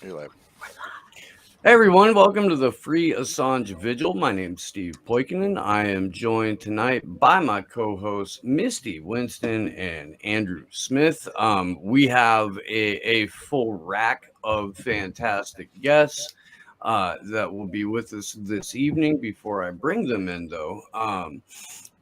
You're live. Hey everyone, welcome to the free Assange Vigil. My name's Steve Poikinen. I am joined tonight by my co-hosts Misty Winston and Andrew Smith. We have a full rack of fantastic guests that will be with us this evening. Before I bring them in, though,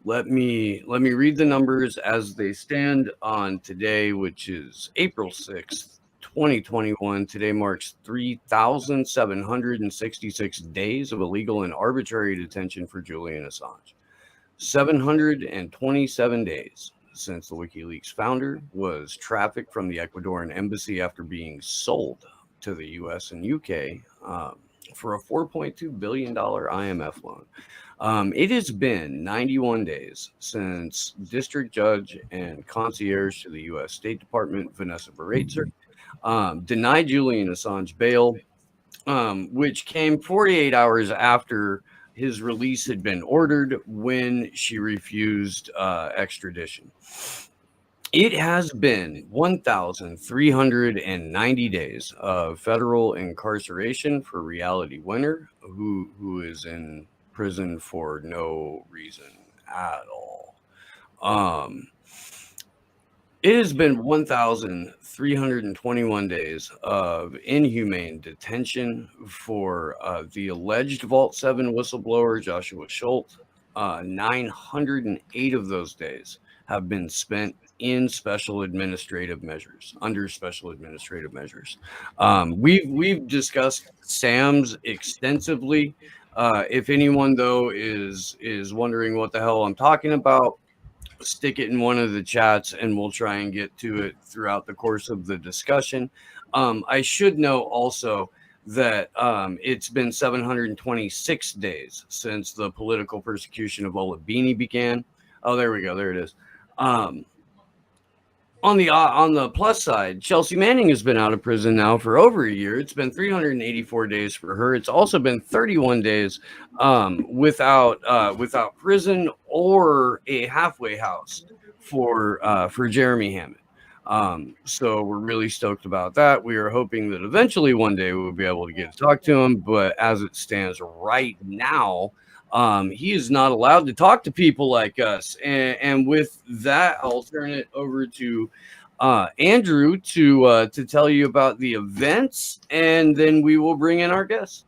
let me read the numbers as they stand on today, which is April 6th, 2021. Today marks 3,766 days of illegal and arbitrary detention for Julian Assange. 727 days since the WikiLeaks founder was trafficked from the Ecuadorian embassy after being sold to the US and UK for a $4.2 billion IMF loan. It has been 91 days since District Judge and Concierge to the U.S. State Department, Vanessa Baraitser, denied Julian Assange bail, which came 48 hours after his release had been ordered when she refused extradition. It has been 1,390 days of federal incarceration for Reality Winner, who is in prison for no reason at all. It has been 1,321 days of inhumane detention for the alleged Vault 7 whistleblower, Joshua Schultz. 908 of those days have been spent in special administrative measures, under special administrative measures. We've discussed SAMs extensively. If anyone though is wondering what the hell I'm talking about, stick it in one of the chats and we'll try and get to it throughout the course of the discussion. I should know also that it's been 726 days since the political persecution of Olabini began. Oh, there we go. There it is. On the plus side, Chelsea Manning has been out of prison now for over a year. It's been 384 days for her. It's also been 31 days without prison or a halfway house for Jeremy Hammond. So we're really stoked about that. We are hoping that eventually one day we'll be able to get to talk to him. But as it stands right now, he is not allowed to talk to people like us. And with that, I'll turn it over to Andrew to tell you about the events, and then we will bring in our guests.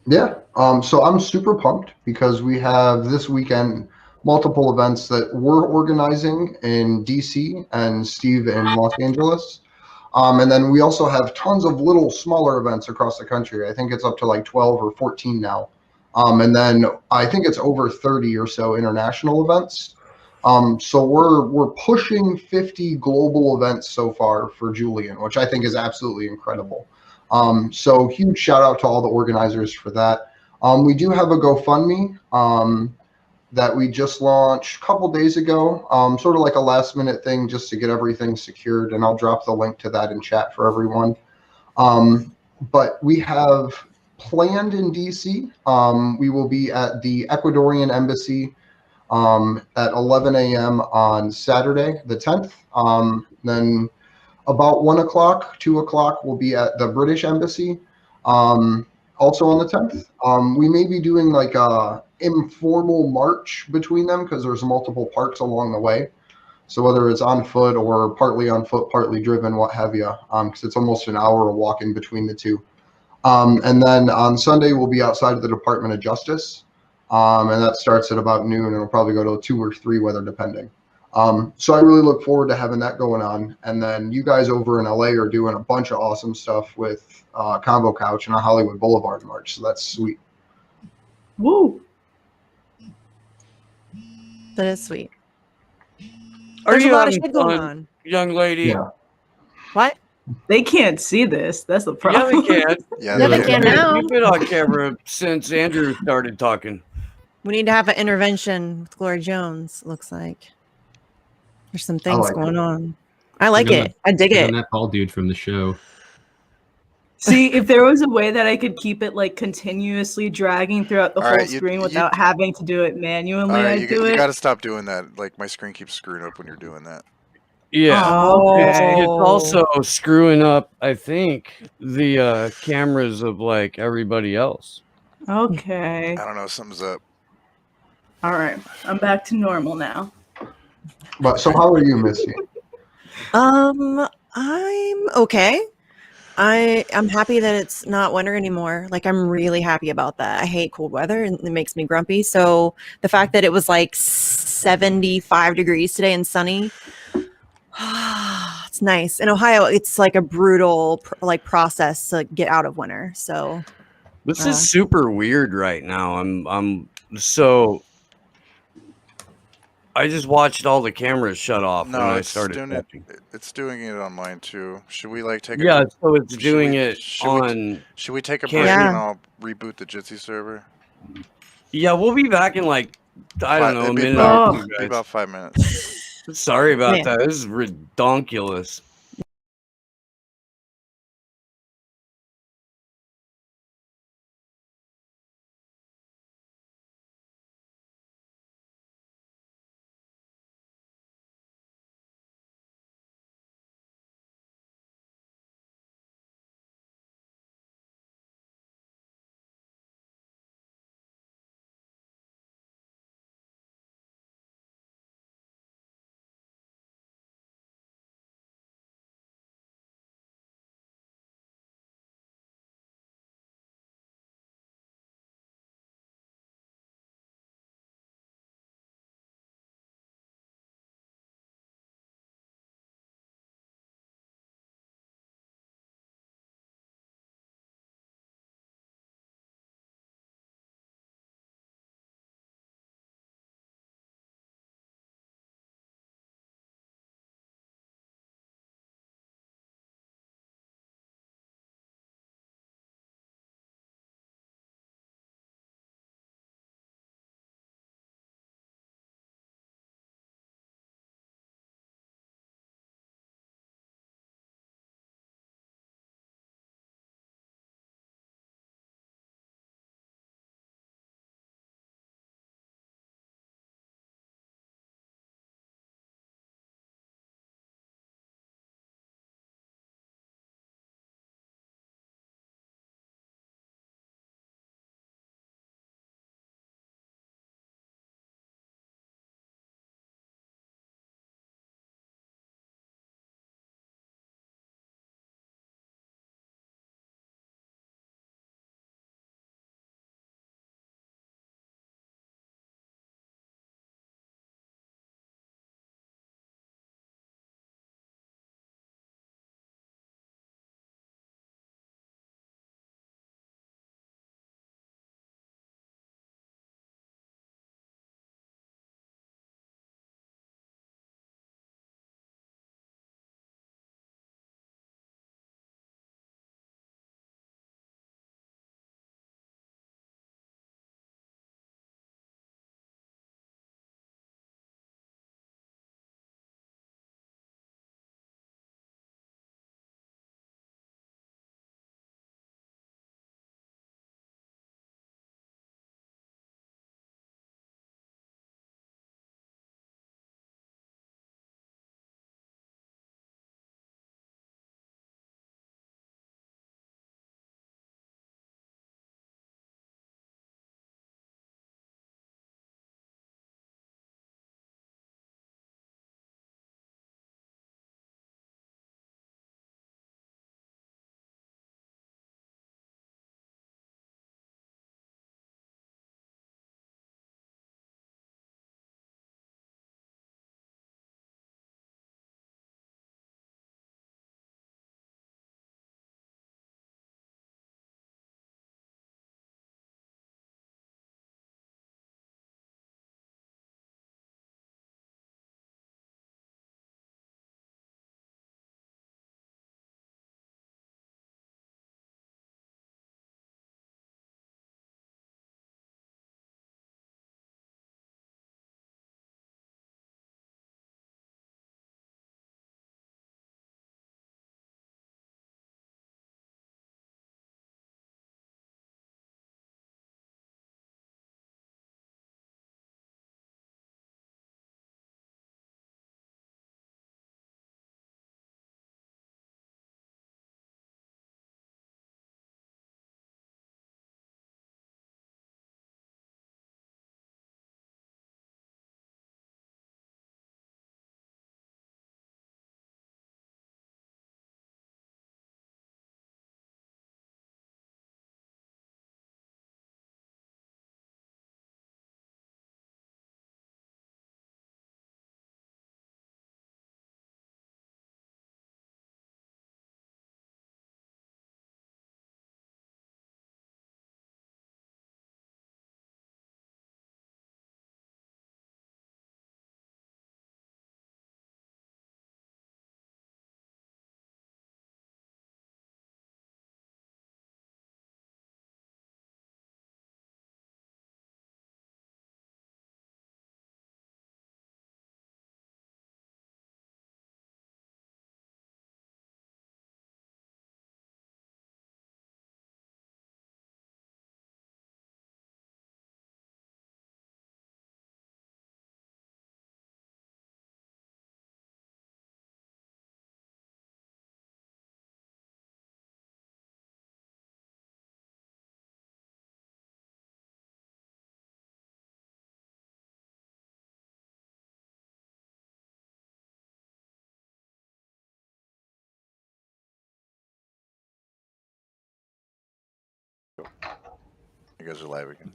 Yeah. So I'm super pumped because we have this weekend multiple events that we're organizing in DC and Steve in Los Angeles. And then we also have tons of little smaller events across the country. I think it's up to like 12 or 14 now. And then I think it's over 30 or so international events. So we're pushing 50 global events so far for Julian, which I think is absolutely incredible. So huge shout out to all the organizers for that. We do have a GoFundMe that we just launched a couple days ago, sort of like a last minute thing just to get everything secured. And I'll drop the link to that in chat for everyone. But we have planned in DC. We will be at the Ecuadorian embassy at 11 a.m. on Saturday, the 10th. Then about 1 o'clock, 2 o'clock, we'll be at the British embassy. Also on the 10th. We may be doing like a informal march between them because there's multiple parks along the way. So whether it's on foot or partly on foot, partly driven, what have you, because it's almost an hour of walking between the two. And then on Sunday, we'll be outside of the Department of Justice. And that starts at about noon and it'll probably go to 2 or 3, weather depending. So I really look forward to having that going on. And then you guys over in LA are doing a bunch of awesome stuff with Combo Couch and a Hollywood Boulevard March. So that's sweet. Woo! That is sweet. There's a lot of shit going on. Young lady? Yeah. What? They can't see this. That's the Yeah, problem. they can. Yeah, they can now. You've been on camera since Andrew started talking. We need to have an intervention with Gloria Jones, looks like. There's some things like going it. on. I like it. I dig it. That bald dude from the show. See, if there was a way that I could keep it like continuously dragging throughout the All whole right, screen without having to do it manually, All right, I'd do you it. got to stop doing that. Like my screen keeps screwing up when you're doing that. Yeah. Okay. It's also screwing up, I think, the cameras of like everybody else. Okay. I don't know. Something's up. All right. I'm back to normal now. But so how are you, Missy? I'm okay. I'm happy that it's not winter anymore. Like I'm really happy about that. I hate cold weather and it makes me grumpy. So the fact that it was like 75 degrees today and sunny, it's nice. In Ohio, it's like a brutal like process to get out of winter. So This is super weird right now. I'm so I just watched all the cameras shut off when No, I it's started doing it. watching. It's doing it on mine too. Should we like take a? Yeah, so it's Should doing we? it on Should we take a cam- break Yeah. and I'll reboot the Jitsi server? Yeah, we'll be back in like I don't know, a It'd be minute about, or Oh. two, it'd be guys. about 5 minutes. Sorry about Yeah. that. This is redonkulous. You guys are live again.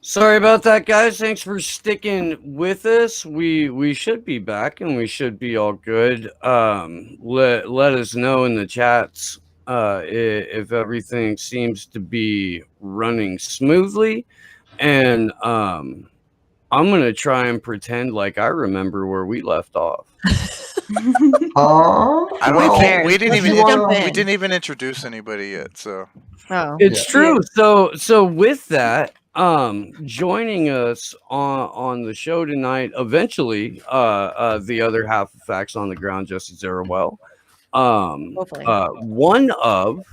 Sorry about that, guys. Thanks for sticking with us. We should be back and we should be all good. Let us know in the chats if everything seems to be running smoothly, and I'm gonna try and pretend like I remember where we left off. I don't Who think cares? we didn't Let's even just jump we in. didn't even introduce anybody yet. So Oh. It's Yeah. true. So with that, joining us on the show tonight, eventually, the other half of Facts on the Ground, Jesse Zerawell, Hopefully. one of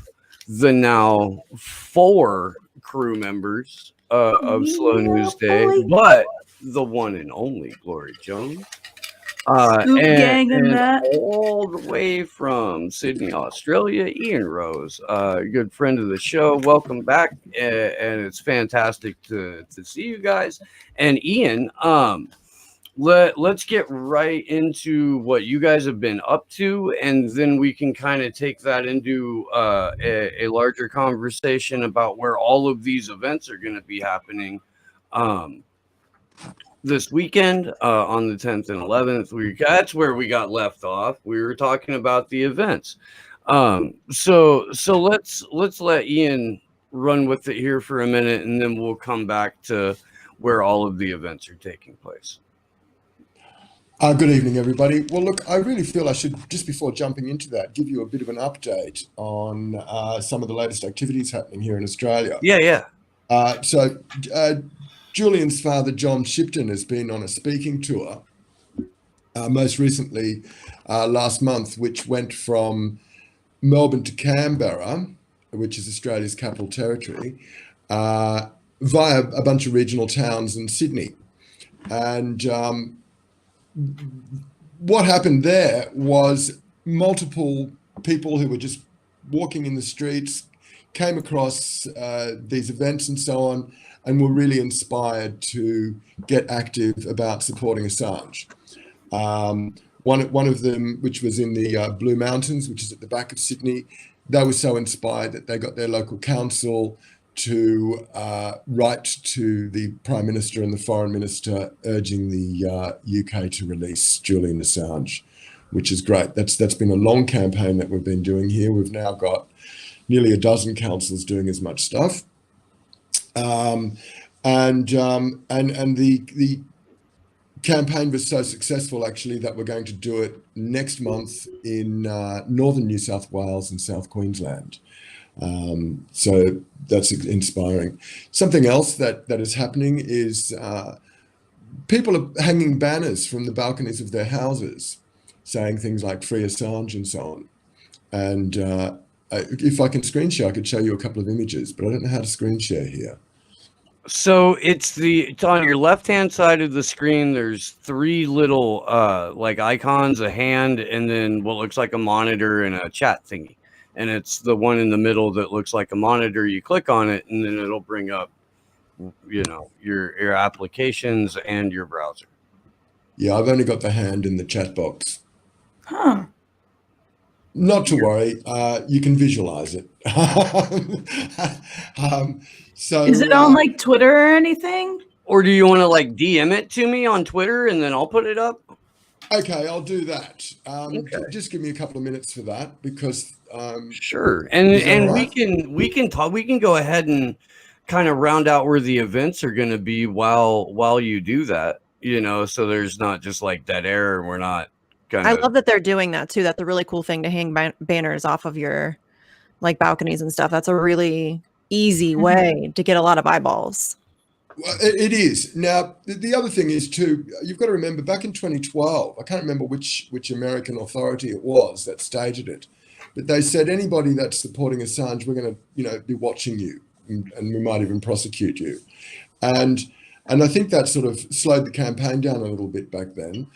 the now 4 crew members of Slow News Day, boy. but the one and only Glory Jones. Scoop gang and and that. all the way from Sydney, Australia, Ian Rose, a good friend of the show. Welcome back, and it's fantastic to see you guys. And Ian, let's get right into what you guys have been up to, and then we can kind of take that into a larger conversation about where all of these events are going to be happening. This weekend on the 10th and 11th, that's where we got left off. We were talking about the events. So let's let Ian run with it here for a minute, and then we'll come back to where all of the events are taking place. Good evening, everybody. Well, look, I really feel I should, just before jumping into that, give you a bit of an update on some of the latest activities happening here in Australia. Yeah. Julian's father, John Shipton, has been on a speaking tour, most recently last month, which went from Melbourne to Canberra, which is Australia's capital territory, via a bunch of regional towns in Sydney. And what happened there was multiple people who were just walking in the streets came across these events and so on, and were really inspired to get active about supporting Assange. One of them, which was in the Blue Mountains, which is at the back of Sydney, they were so inspired that they got their local council to write to the Prime Minister and the Foreign Minister urging the UK to release Julian Assange, which is great. That's been a long campaign that we've been doing here. We've now got nearly a dozen councils doing as much stuff. And the campaign was so successful, actually, that we're going to do it next month in northern New South Wales and South Queensland. So that's inspiring. Something else that is happening is people are hanging banners from the balconies of their houses saying things like "Free Assange" and so on. And if I can screen share, I could show you a couple of images, but I don't know how to screen share here. So it's on your left-hand side of the screen. There's 3 little like icons, a hand, and then what looks like a monitor and a chat thingy. And it's the one in the middle that looks like a monitor. You click on it, and then it'll bring up, your applications and your browser. Yeah, I've only got the hand in the chat box. Huh. Not to worry, you can visualize it. So Is it on like Twitter or anything? Or do you want to like DM it to me on Twitter and then I'll put it up? Okay, I'll do that. Okay. Just give me a couple of minutes for that, because Sure. Is that And all right? we can go ahead and kind of round out where the events are going to be while you do that, so there's not just like dead air, and we're not kind I of. love that they're doing that too. That's a really cool thing to hang banners off of your like balconies and stuff. That's a really easy way to get a lot of eyeballs. well, it is. Now, the other thing is too, you've got to remember back in 2012, I can't remember which American authority it was that stated it, but they said anybody that's supporting Assange, we're going to, be watching you, and we might even prosecute you. And I think that sort of slowed the campaign down a little bit back then.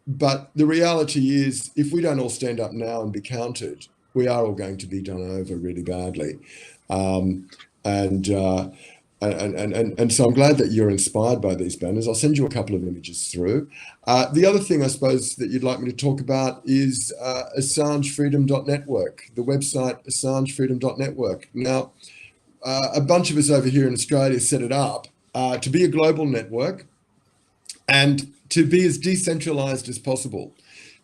But the reality is, if we don't all stand up now and be counted, we are all going to be done over really badly. And so I'm glad that you're inspired by these banners. I'll send you a couple of images through. The other thing I suppose that you'd like me to talk about is AssangeFreedom.network, the website AssangeFreedom.network. Now, a bunch of us over here in Australia set it up to be a global network and to be as decentralized as possible.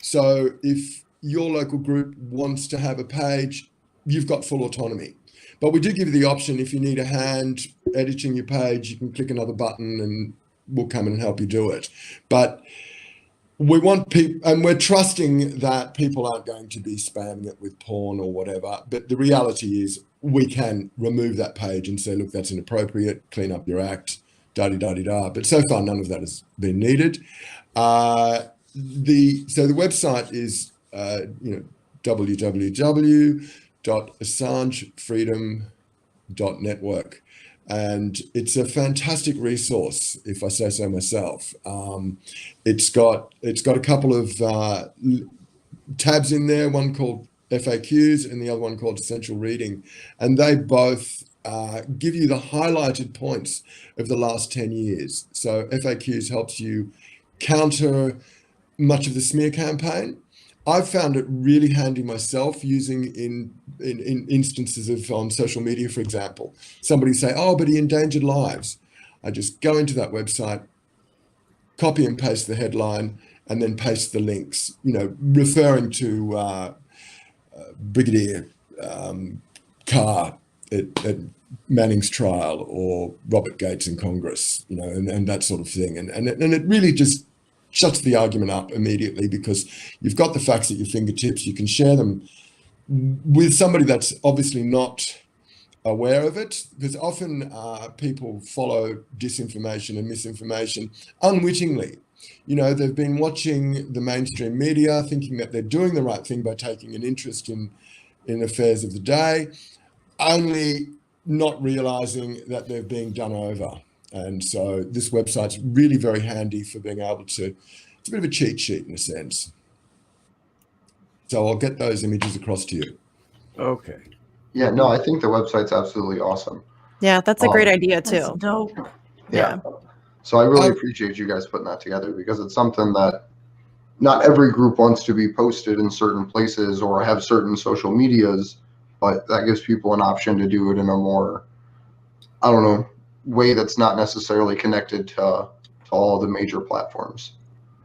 So if your local group wants to have a page, you've got full autonomy. But we do give you the option, if you need a hand editing your page, you can click another button and we'll come in and help you do it. But we want people, and we're trusting that people aren't going to be spamming it with porn or whatever. But the reality is we can remove that page and say, look, that's inappropriate, clean up your act, da-di-da-di-da. But so far, none of that has been needed. So the website is, www.assangefreedom.network. And it's a fantastic resource, if I say so myself. It's got a couple of tabs in there, one called FAQs and the other one called Essential Reading. And they both give you the highlighted points of the last 10 years. So FAQs helps you counter much of the smear campaign. I've found it really handy myself using in instances of on social media, for example. Somebody say, oh, but he endangered lives. I just go into that website, copy and paste the headline, and then paste the links, referring to Brigadier Carr at Manning's trial or Robert Gates in Congress, and that sort of thing. And it really just shuts the argument up immediately because you've got the facts at your fingertips. You can share them with somebody that's obviously not aware of it, because often people follow disinformation and misinformation unwittingly. They've been watching the mainstream media thinking that they're doing the right thing by taking an interest in affairs of the day, only not realizing that they're being done over. And so this website's really very handy for being able to, it's a bit of a cheat sheet in a sense. So I'll get those images across to you. Okay. Yeah, no, I think the website's absolutely awesome. Yeah, that's a great idea That's too. dope. Yeah. So I really appreciate you guys putting that together, because it's something that not every group wants to be posted in certain places or have certain social medias, but that gives people an option to do it in a more, I don't know, way that's not necessarily connected to all the major platforms.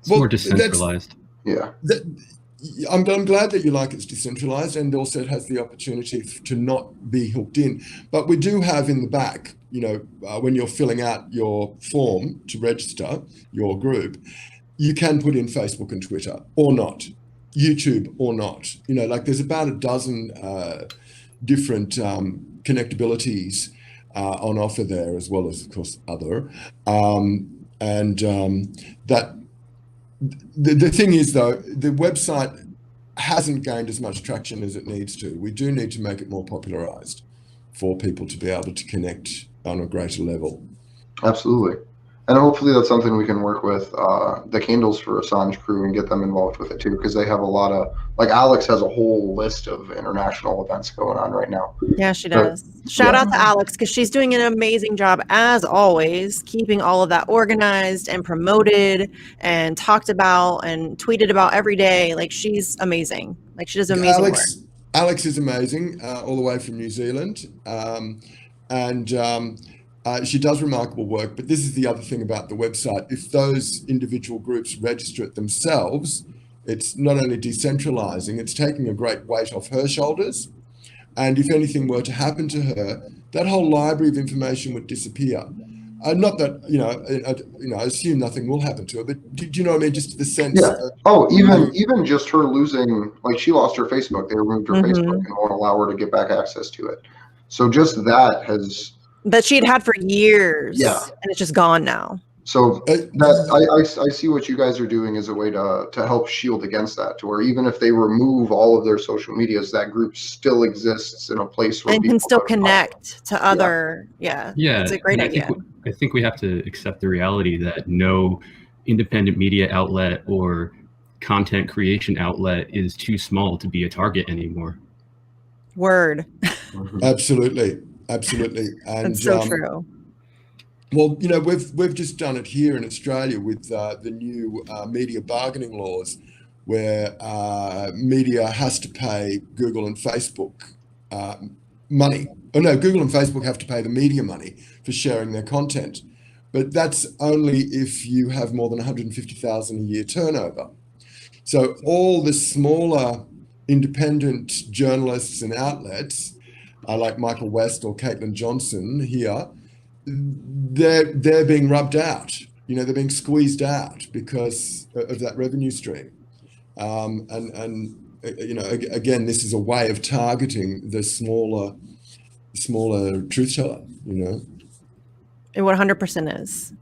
It's more decentralized. Yeah. I'm glad that you like it's decentralized, and also it has the opportunity to not be hooked in. But we do have in the back, when you're filling out your form to register your group, you can put in Facebook and Twitter or not, YouTube or not. There's about a dozen different connectabilities on offer there, as well as, of course, other. The thing is, though, the website hasn't gained as much traction as it needs to. We do need to make it more popularized for people to be able to connect on a greater level. Absolutely. And hopefully that's something we can work with the Candles for Assange crew and get them involved with it too, because they have a lot of, like Alex has a whole list of international events going on right now. Yeah, she does. Shout out to Alex, because she's doing an amazing job, as always, keeping all of that organized and promoted and talked about and tweeted about every day. Like, she's amazing. Like, she does amazing work. Alex is amazing, all the way from New Zealand. She does remarkable work, but this is the other thing about the website. If those individual groups register it themselves, it's not only decentralizing, it's taking a great weight off her shoulders. And if anything were to happen to her, that whole library of information would disappear. Not that, I assume nothing will happen to her, but do you know what I mean? Just the sense. Yeah. Even just her losing, like she lost her Facebook. They removed her Facebook and won't allow her to get back access to it. So just that has... That she'd had for years. Yeah. And it's just gone now. So I see what you guys are doing as a way to help shield against that, to where even if they remove all of their social medias, that group still exists in a place where and people can still connect to other. Yeah. It's a great idea. I think we have to accept the reality that no independent media outlet or content creation outlet is too small to be a target anymore. Word. Absolutely. And that's so true. Well, we've just done it here in Australia with the new media bargaining laws, where media has to pay Google and Facebook money. Oh no, Google and Facebook have to pay the media money for sharing their content. But that's only if you have more than 150,000 a year turnover. So all the smaller independent journalists and outlets, like Michael West or Caitlin Johnson here, they're being rubbed out. You know, they're being squeezed out because of that revenue stream. And you know, again, this is a way of targeting the smaller truth teller. You know. It 100% is.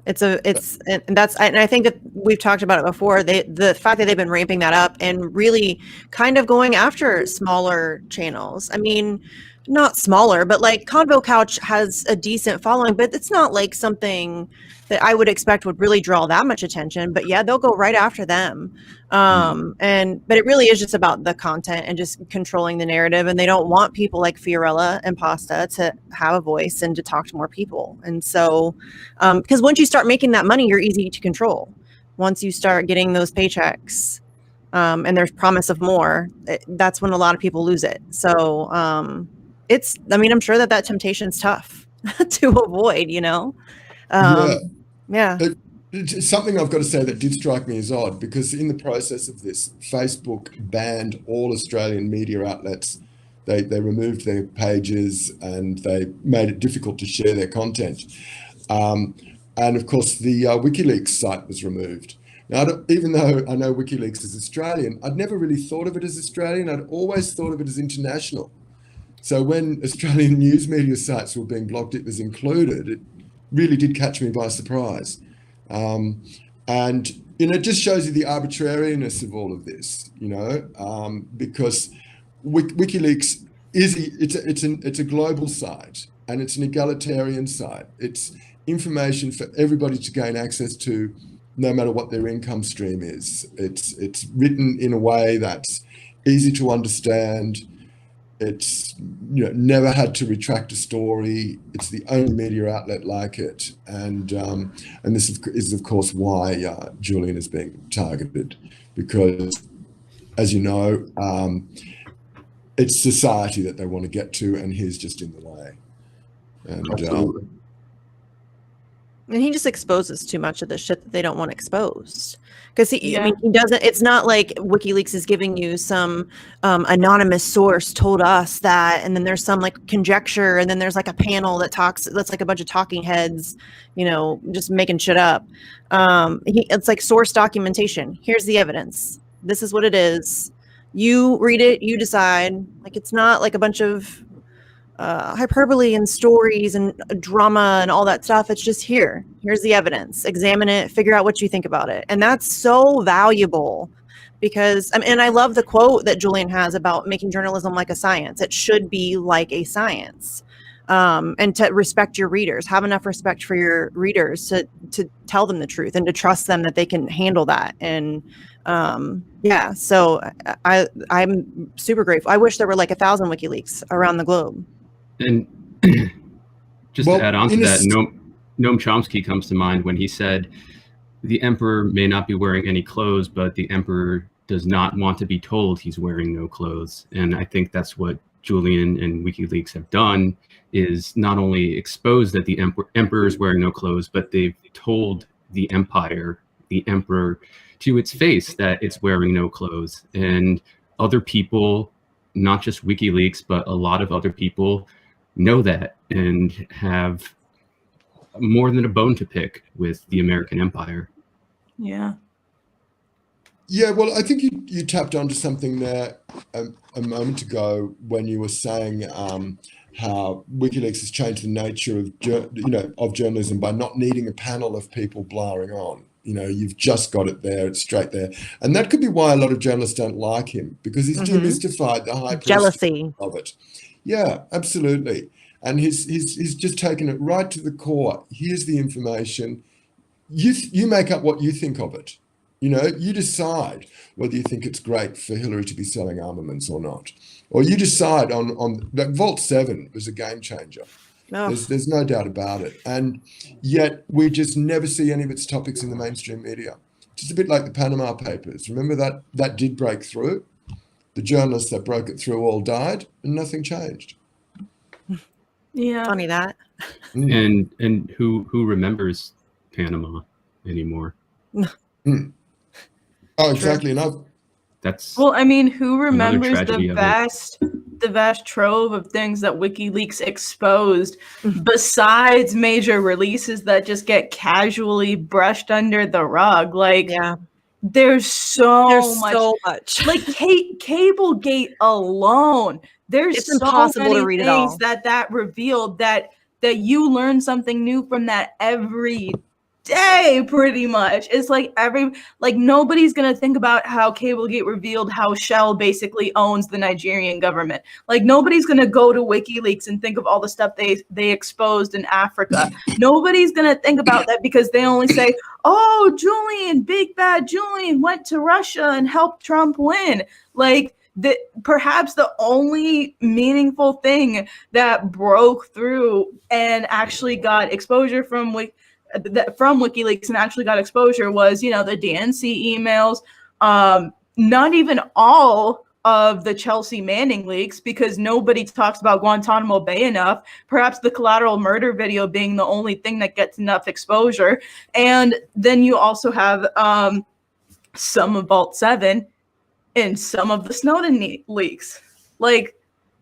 And I think that we've talked about it before. The fact that they've been ramping that up and really kind of going after smaller channels. I mean, not smaller, but like Convo Couch has a decent following, but it's not like something that I would expect would really draw that much attention. But yeah, they'll go right after them. But it really is just about the content and just controlling the narrative. And they don't want people like Fiorella and Pasta to have a voice and to talk to more people. And so, because once you start making that money, you're easy to control. Once you start getting those paychecks, and there's promise of more, that's when a lot of people lose it. So, I'm sure that temptation's tough to avoid, you know? Yeah. It's something I've got to say that did strike me as odd, because in the process of this, Facebook banned all Australian media outlets. They removed their pages and they made it difficult to share their content. And of course, the WikiLeaks site was removed. Now, even though I know WikiLeaks is Australian, I'd never really thought of it as Australian. I'd always thought of it as international. So when Australian news media sites were being blocked, it was included. It really did catch me by surprise. And, you know, it just shows you the arbitrariness of all of this, you know, because WikiLeaks it's a global site and it's an egalitarian site. It's information for everybody to gain access to, no matter what their income stream is. It's written in a way that's easy to understand. It's, you know, never had to retract a story. It's the only media outlet like it, and this is of course why Julian is being targeted, because, as you know, it's society that they want to get to, and he's just in the way. And And he just exposes too much of the shit that they don't want exposed. Because he doesn't, it's not like WikiLeaks is giving you some anonymous source told us that, and then there's some like conjecture, and then there's like a panel that's like a bunch of talking heads, you know, just making shit up. It's like source documentation. Here's the evidence. This is what it is. You read it, you decide. Like, it's not like a bunch of hyperbole and stories and drama and all that stuff. It's just here's the evidence, examine it, figure out what you think about it. And that's so valuable, because and I love the quote that Julian has about making journalism like a science. It should be like a science, and to respect your readers, have enough respect for your readers to tell them the truth and to trust them that they can handle that. And so I'm super grateful. I wish there were like 1,000 WikiLeaks around the globe. And just to add on to that, Noam Chomsky comes to mind when he said, the emperor may not be wearing any clothes, but the emperor does not want to be told he's wearing no clothes. And I think that's what Julian and WikiLeaks have done, is not only expose that the emperor is wearing no clothes, but they've told the empire, the emperor, to its face that it's wearing no clothes. And other people, not just WikiLeaks, but a lot of other people know that and have more than a bone to pick with the American empire. Yeah. Yeah, well, I think you tapped onto something there a moment ago when you were saying how WikiLeaks has changed the nature of journalism by not needing a panel of people blaring on. You know, you've just got it there; it's straight there, and that could be why a lot of journalists don't like him, because he's demystified the high jealousy of it. Yeah, absolutely. And he's just taken it right to the core. Here's the information. You make up what you think of it. You know, you decide whether you think it's great for Hillary to be selling armaments or not. Or you decide on like Vault 7 was a game changer. Oh. There's no doubt about it. And yet we just never see any of its topics in the mainstream media. Just a bit like the Panama Papers. Remember that did break through? The journalists that broke it through all died and nothing changed. Yeah. Funny that. And who remembers Panama anymore? Oh, exactly. And That's Well, I mean, who remembers tragedy of it. the vast trove of things that WikiLeaks exposed besides major releases that just get casually brushed under the rug? Like, Yeah. there's so much. Like Cablegate alone. There's It's so impossible to many read it things all. that revealed that you learn something new from that every day, pretty much. It's like nobody's gonna think about how Cablegate revealed how Shell basically owns the Nigerian government. Like nobody's gonna go to WikiLeaks and think of all the stuff they exposed in Africa. Nobody's gonna think about that because they only say, oh, Julian, big bad Julian went to Russia and helped Trump win. Like perhaps the only meaningful thing that broke through and actually got exposure from WikiLeaks and actually got exposure was, the DNC emails. Not even all of the Chelsea Manning leaks, because nobody talks about Guantanamo Bay enough. Perhaps the collateral murder video being the only thing that gets enough exposure. And then you also have some of Vault 7 and some of the Snowden leaks. Like,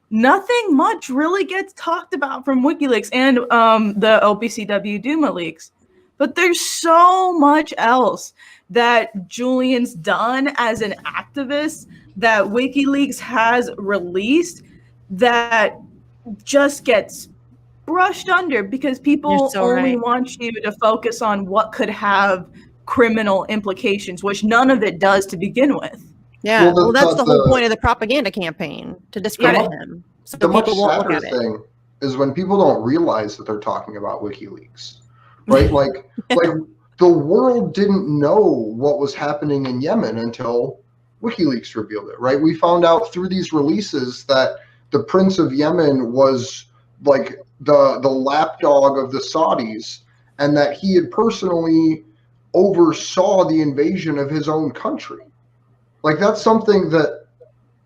nothing much really gets talked about from WikiLeaks and the OPCW Duma leaks. But there's so much else that Julian's done as an activist that WikiLeaks has released that just gets brushed under because people only want you to focus on what could have criminal implications, which none of it does to begin with. Yeah, well, that's the whole point of the propaganda campaign, to discredit him. So the much people won't sadder look at it. thing is when people don't realize that they're talking about WikiLeaks, right? like the world didn't know what was happening in Yemen until WikiLeaks revealed it, right? We found out through these releases that the Prince of Yemen was like the lapdog of the Saudis, and that he had personally oversaw the invasion of his own country. Like that's something that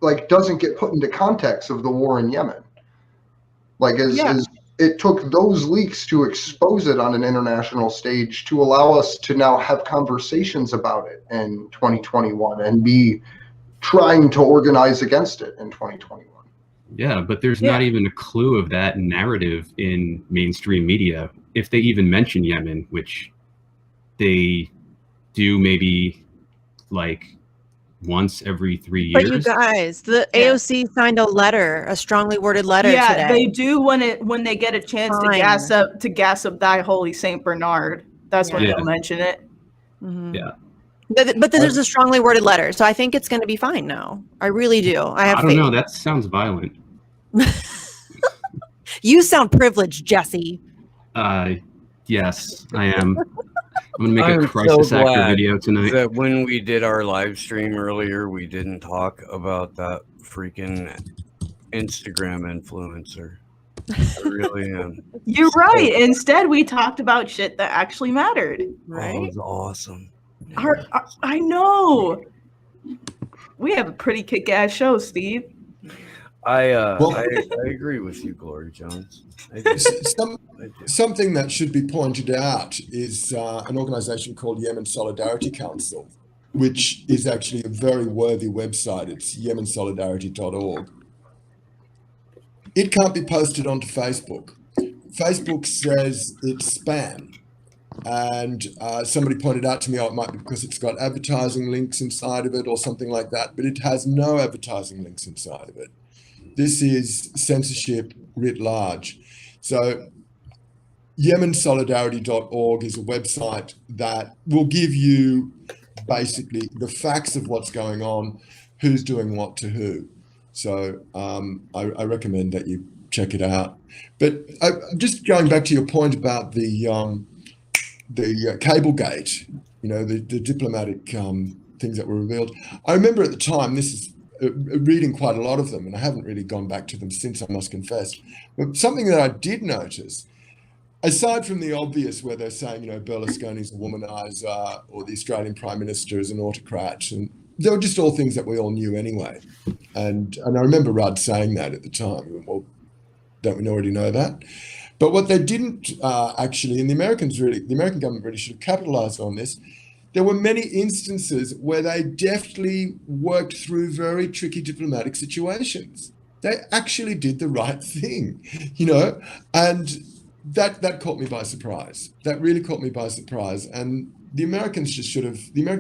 like doesn't get put into context of the war in Yemen. Like as it took those leaks to expose it on an international stage to allow us to now have conversations about it in 2021 and be trying to organize against it in 2021. Yeah, but there's not even a clue of that narrative in mainstream media. If they even mention Yemen, which they do maybe like once every 3 years. But you guys, the AOC signed a letter, a strongly worded letter today. Yeah, they do when they get a chance to gas up Thy Holy Saint Bernard. That's when they'll mention it. Mm-hmm. Yeah. But there's a strongly worded letter, so I think it's going to be fine now. I really do. I don't know. That sounds violent. You sound privileged, Jesse. Yes, I am. I'm going to make a crisis actor video tonight. That when we did our live stream earlier, we didn't talk about that freaking Instagram influencer. I really am. You're right. Instead, we talked about shit that actually mattered. Right? Oh, it was awesome. I know. We have a pretty kick-ass show, Steve. I agree with you, Glory Jones. Something that should be pointed out is an organization called Yemen Solidarity Council, which is actually a very worthy website. It's yemensolidarity.org. It can't be posted onto Facebook. Facebook says it's spam. And somebody pointed out to me, it might be because it's got advertising links inside of it or something like that, but it has no advertising links inside of it. This is censorship writ large. So yemensolidarity.org is a website that will give you basically the facts of what's going on, who's doing what to who. So I recommend that you check it out. But just going back to your point about the Cablegate, the diplomatic things that were revealed. I remember at the time, this is reading quite a lot of them, and I haven't really gone back to them since, I must confess. But something that I did notice, aside from the obvious where they're saying, Berlusconi's a womanizer or the Australian Prime Minister is an autocrat, and they were just all things that we all knew anyway. And I remember Rudd saying that at the time. Well, Don't we already know that? But what they didn't actually, and the American government really should have capitalized on this. There were many instances where they deftly worked through very tricky diplomatic situations. They actually did the right thing, and that caught me by surprise. That really caught me by surprise. And the American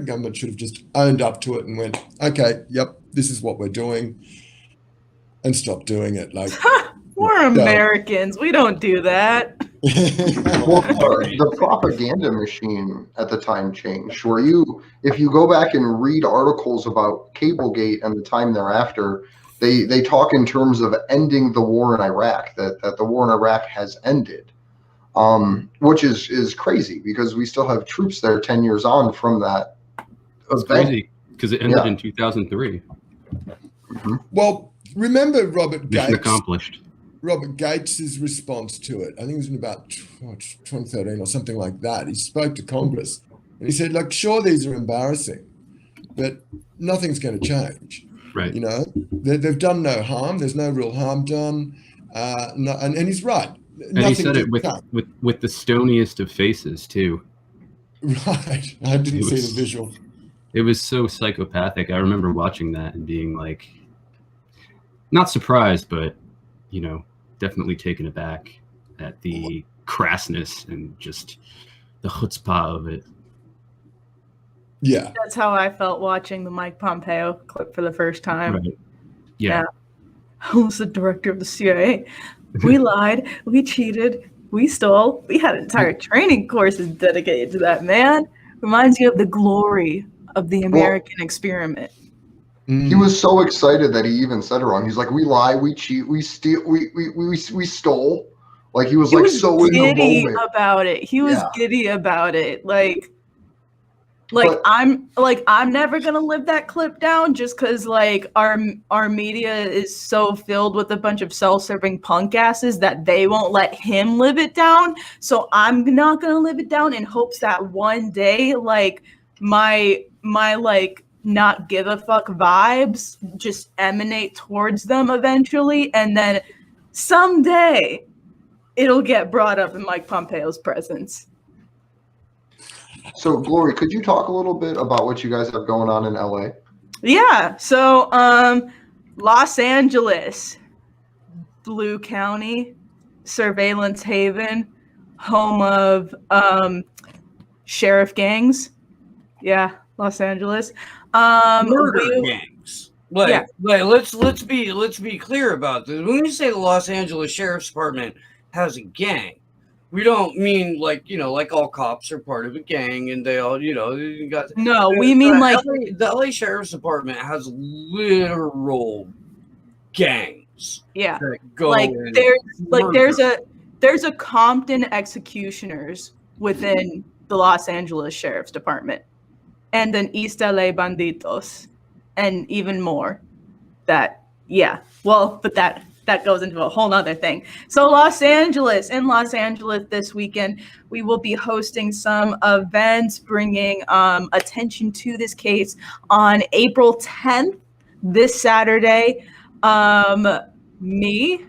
government should have just owned up to it and went, okay, yep, this is what we're doing, and stopped doing it. Like, we're Americans. We don't do that. Well, the propaganda machine at the time changed. If you go back and read articles about Cablegate and the time thereafter, they talk in terms of ending the war in Iraq, that the war in Iraq has ended, which is crazy because we still have troops there 10 years on from that It's event. crazy because it ended in 2003. Mm-hmm. Well, remember Robert Mission Gates. accomplished. Robert Gates's response to it, I think it was in about 2013 or something like that. He spoke to Congress and he said, like, sure, these are embarrassing, but nothing's going to change. Right. They've done no harm. There's no real harm done. And he's right. And he said it with the stoniest of faces too. Right. I didn't see the visual. It was so psychopathic. I remember watching that and being like, not surprised, but definitely taken aback at the crassness and just the chutzpah of it. Yeah. That's how I felt watching the Mike Pompeo clip for the first time. Right. Yeah. I was the director of the CIA. We lied. We cheated. We stole. We had entire training courses dedicated to that, man. Reminds you of the glory of the American experiment. He was so excited that he even said it wrong. He's like, we lie, we cheat, we steal, we stole. Like he was so in the moment about it. He was giddy about it. Like I'm never gonna live that clip down just because like our media is so filled with a bunch of self-serving punk asses that they won't let him live it down. So I'm not gonna live it down in hopes that one day like my like not give a fuck vibes just emanate towards them eventually, and then someday it'll get brought up in Mike Pompeo's presence. So, Glory, could you talk a little bit about what you guys have going on in LA? Yeah, so Los Angeles, Blue County, surveillance haven, home of sheriff gangs. Yeah, Los Angeles. Murder gangs. Let's be clear about this. When we say the Los Angeles Sheriff's Department has a gang, we don't mean like all cops are part of a gang and they all got. No, we mean like the LA Sheriff's Department has literal gangs. Yeah, that go like there's a Compton executioners within the Los Angeles Sheriff's Department, and an East LA Banditos, and even more. But that goes into a whole nother thing. So in Los Angeles this weekend, we will be hosting some events, bringing attention to this case on April 10th, this Saturday. Me,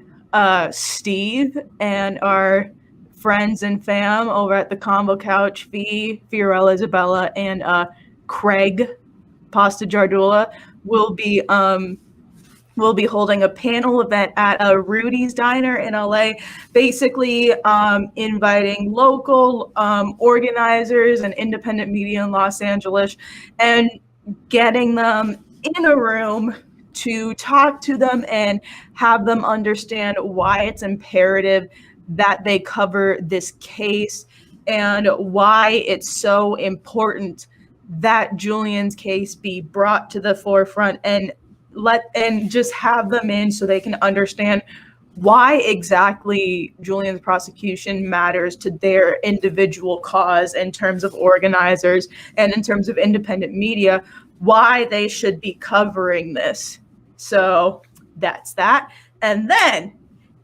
Steve, and our friends and fam over at the Combo Couch, Fiorella Isabella, and Craig Pasta Jardula will be holding a panel event at Rudy's Diner in LA, basically inviting local organizers and independent media in Los Angeles and getting them in a room to talk to them and have them understand why it's imperative that they cover this case and why it's so important that Julian's case be brought to the forefront, and just have them in so they can understand why exactly Julian's prosecution matters to their individual cause in terms of organizers and in terms of independent media, why they should be covering this. So that's that. And then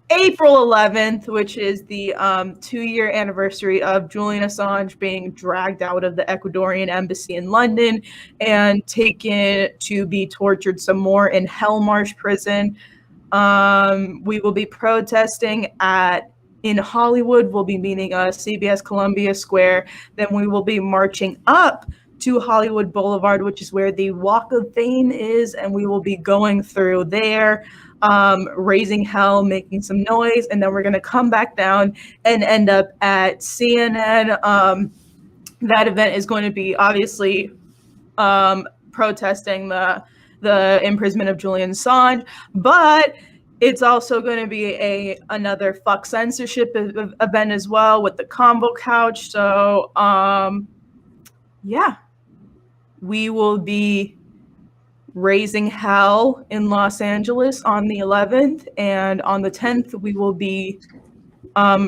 April 11th, which is the 2-year anniversary of Julian Assange being dragged out of the Ecuadorian embassy in London and taken to be tortured some more in Hellmarsh prison. We will be protesting in Hollywood. We'll be meeting CBS Columbia Square. Then we will be marching up to Hollywood Boulevard, which is where the Walk of Fame is, and we will be going through there, raising hell, making some noise, and then we're going to come back down and end up at CNN. That event is going to be obviously protesting the imprisonment of Julian Assange, but it's also going to be another fuck censorship event as well with the combo couch. So yeah, we will be raising hell in Los Angeles on the 11th, and on the 10th we will be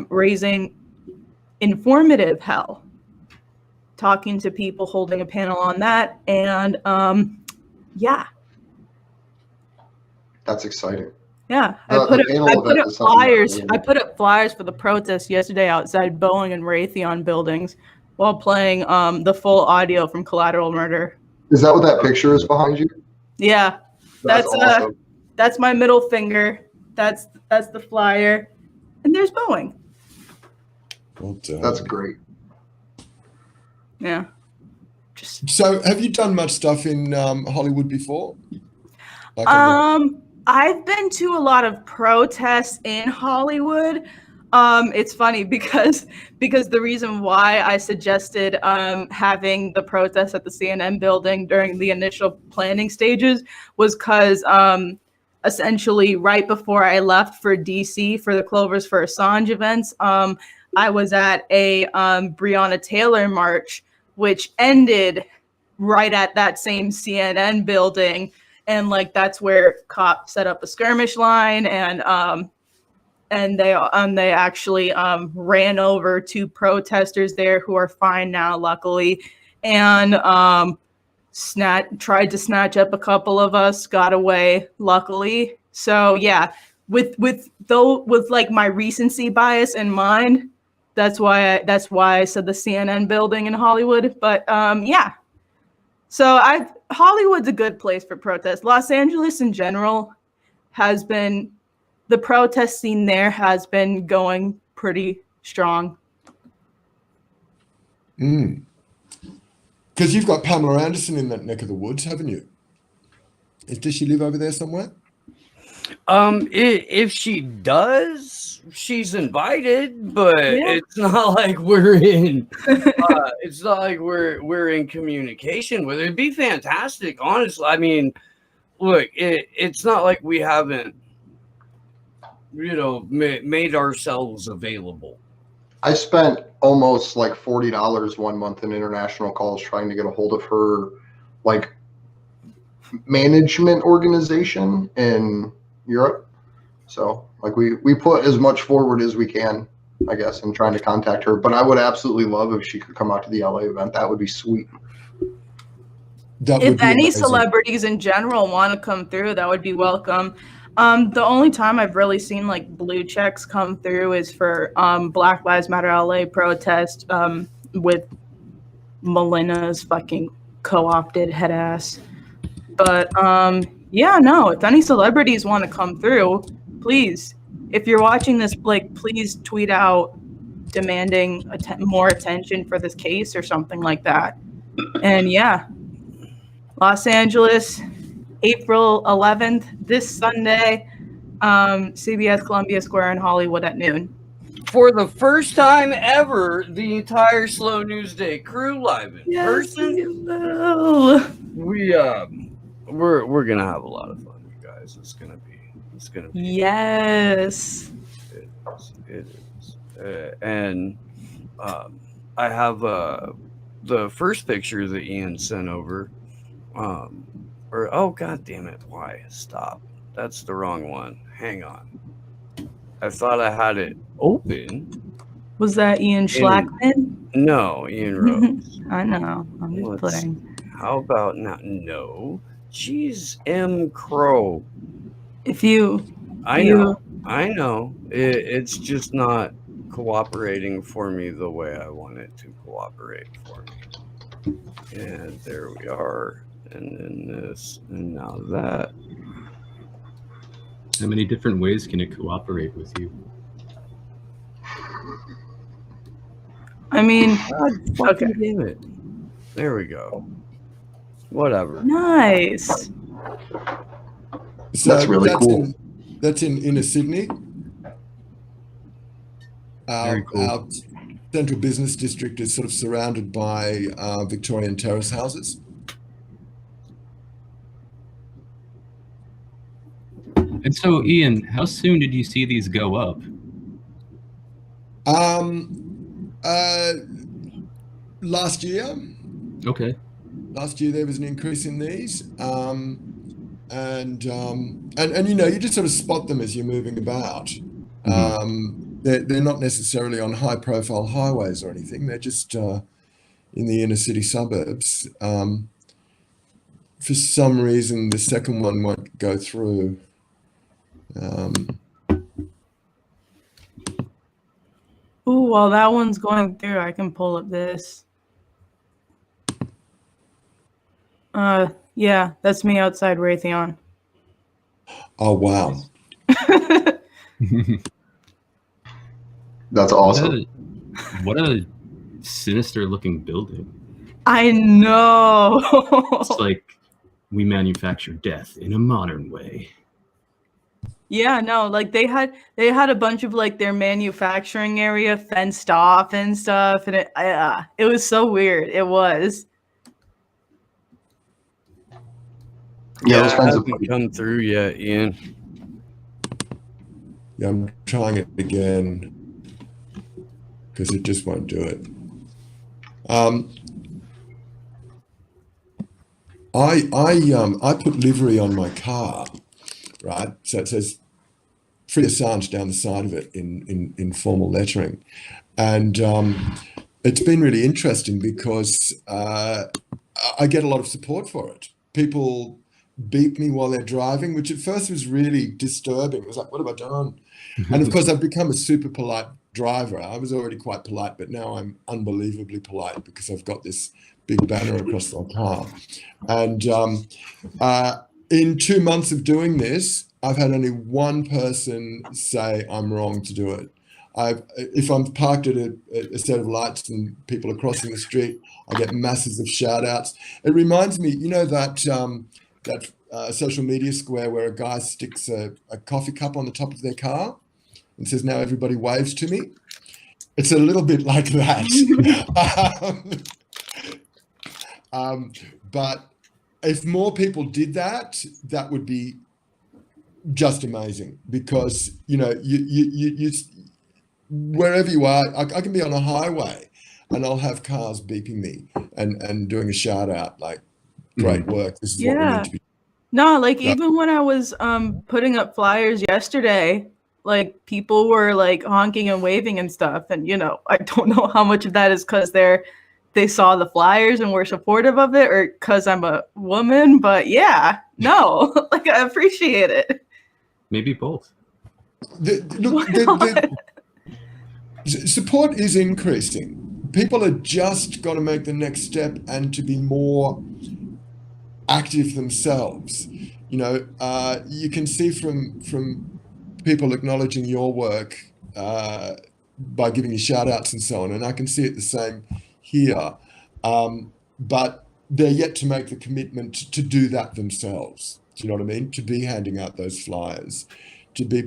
raising informative hell, talking to people, holding a panel on that, and yeah. That's exciting. Yeah, I put up flyers for the protest yesterday outside Boeing and Raytheon buildings while playing the full audio from Collateral Murder. Is that what that picture is behind you? Yeah, that's awesome. That's my middle finger. That's the flyer, and there's Boeing. That's great. Yeah. So, have you done much stuff in Hollywood before? I've been to a lot of protests in Hollywood. It's funny because the reason why I suggested having the protest at the CNN building during the initial planning stages was because essentially right before I left for DC for the Clovers for Assange events, I was at a Breonna Taylor march, which ended right at that same CNN building. And like that's where cops set up a skirmish line, and they actually ran over two protesters there who are fine now, luckily, and tried to snatch up a couple of us, got away, luckily. So yeah, with like my recency bias in mind, that's why I said the CNN building in Hollywood. But yeah. So Hollywood's a good place for protests. Los Angeles in general the protest scene there has been going pretty strong. Because you've got Pamela Anderson in that neck of the woods, haven't you? Does she live over there somewhere? If she does, she's invited, but it's not like we're in. It's not like we're in communication with her. It'd be fantastic, honestly. I mean, look, it's not like we haven't, made ourselves available. I spent almost like $40 one month in international calls trying to get a hold of her, like management organization in Europe. So like we put as much forward as we can, I guess, in trying to contact her. But I would absolutely love if she could come out to the LA event. That would be sweet. If any celebrities in general want to come through, that would be welcome. The only time I've really seen like blue checks come through is for Black Lives Matter LA protest with Melina's fucking co-opted head ass. But yeah, no, if any celebrities want to come through, please, if you're watching this, like, please tweet out demanding more attention for this case or something like that. And yeah, Los Angeles, April 11th, this Sunday, CBS Columbia Square in Hollywood at noon. For the first time ever, the entire Slow News Day crew live in person. We're gonna have a lot of fun, you guys. It's gonna be. Yes. It is. And I have the first picture that Ian sent over. Oh, god damn it! Why? Stop. That's the wrong one. Hang on. I thought I had it open. Was that Ian Schlackman? No, Ian Rose. I know. I'm just playing. How about now? No. Jeez, M. Crow. I know. It's just not cooperating for me the way I want it to cooperate for me. And there we are. And then this, and now that. How many different ways can it cooperate with you? I mean, God fucking damn it. There we go. Whatever. nice. So That's really cool. That's in inner Sydney. Very cool. Our central business district is sort of surrounded by Victorian terrace houses. And so, Ian, how soon did you see these go up? Last year. Okay. Last year there was an increase in these, and you know, you just sort of spot them as you're moving about. They're not necessarily on high-profile highways or anything. They're just in the inner city suburbs. For some reason, the second one won't go through. Ooh, while that one's going through, I can pull up this. Yeah, that's me outside Raytheon. Oh wow! That's awesome. What a sinister-looking building. I know. It's like we manufacture death in a modern way. Yeah, no, like they had a bunch of like their manufacturing area fenced off and stuff, and it was so weird. It was. Yeah, those it kinds of hasn't come through yet, Ian. Yeah, I'm trying it again because it just won't do it. I put livery on my car, right? So it says "Free Assange" down the side of it in formal lettering, and it's been really interesting because I get a lot of support for it. People beep me while they're driving, which at first was really disturbing. It was like, what have I done? And of course, I've become a super polite driver. I was already quite polite, but now I'm unbelievably polite because I've got this big banner across my car. And in 2 months of doing this, I've had only one person say I'm wrong to do it. If I'm parked at a set of lights and people are crossing the street, I get masses of shout outs. It reminds me, you know, that social media square where a guy sticks a coffee cup on the top of their car and says, "Now everybody waves to me." It's a little bit like that. But if more people did that, that would be just amazing, because, you know, you wherever you are, I can be on a highway and I'll have cars beeping me and doing a shout out like, "Great work. This is what we need to be." No, like even when I was putting up flyers yesterday, like people were like honking and waving and stuff, and you know, I don't know how much of that is because they saw the flyers and were supportive of it, or because I'm a woman. But yeah, no, like I appreciate it. Maybe both. Support is increasing. People are just got to make the next step and to be more active themselves. You know, you can see from people acknowledging your work by giving you shout outs and so on, and I can see it the same here, but they're yet to make the commitment to do that themselves. Do you know what I mean? To be handing out those flyers, to be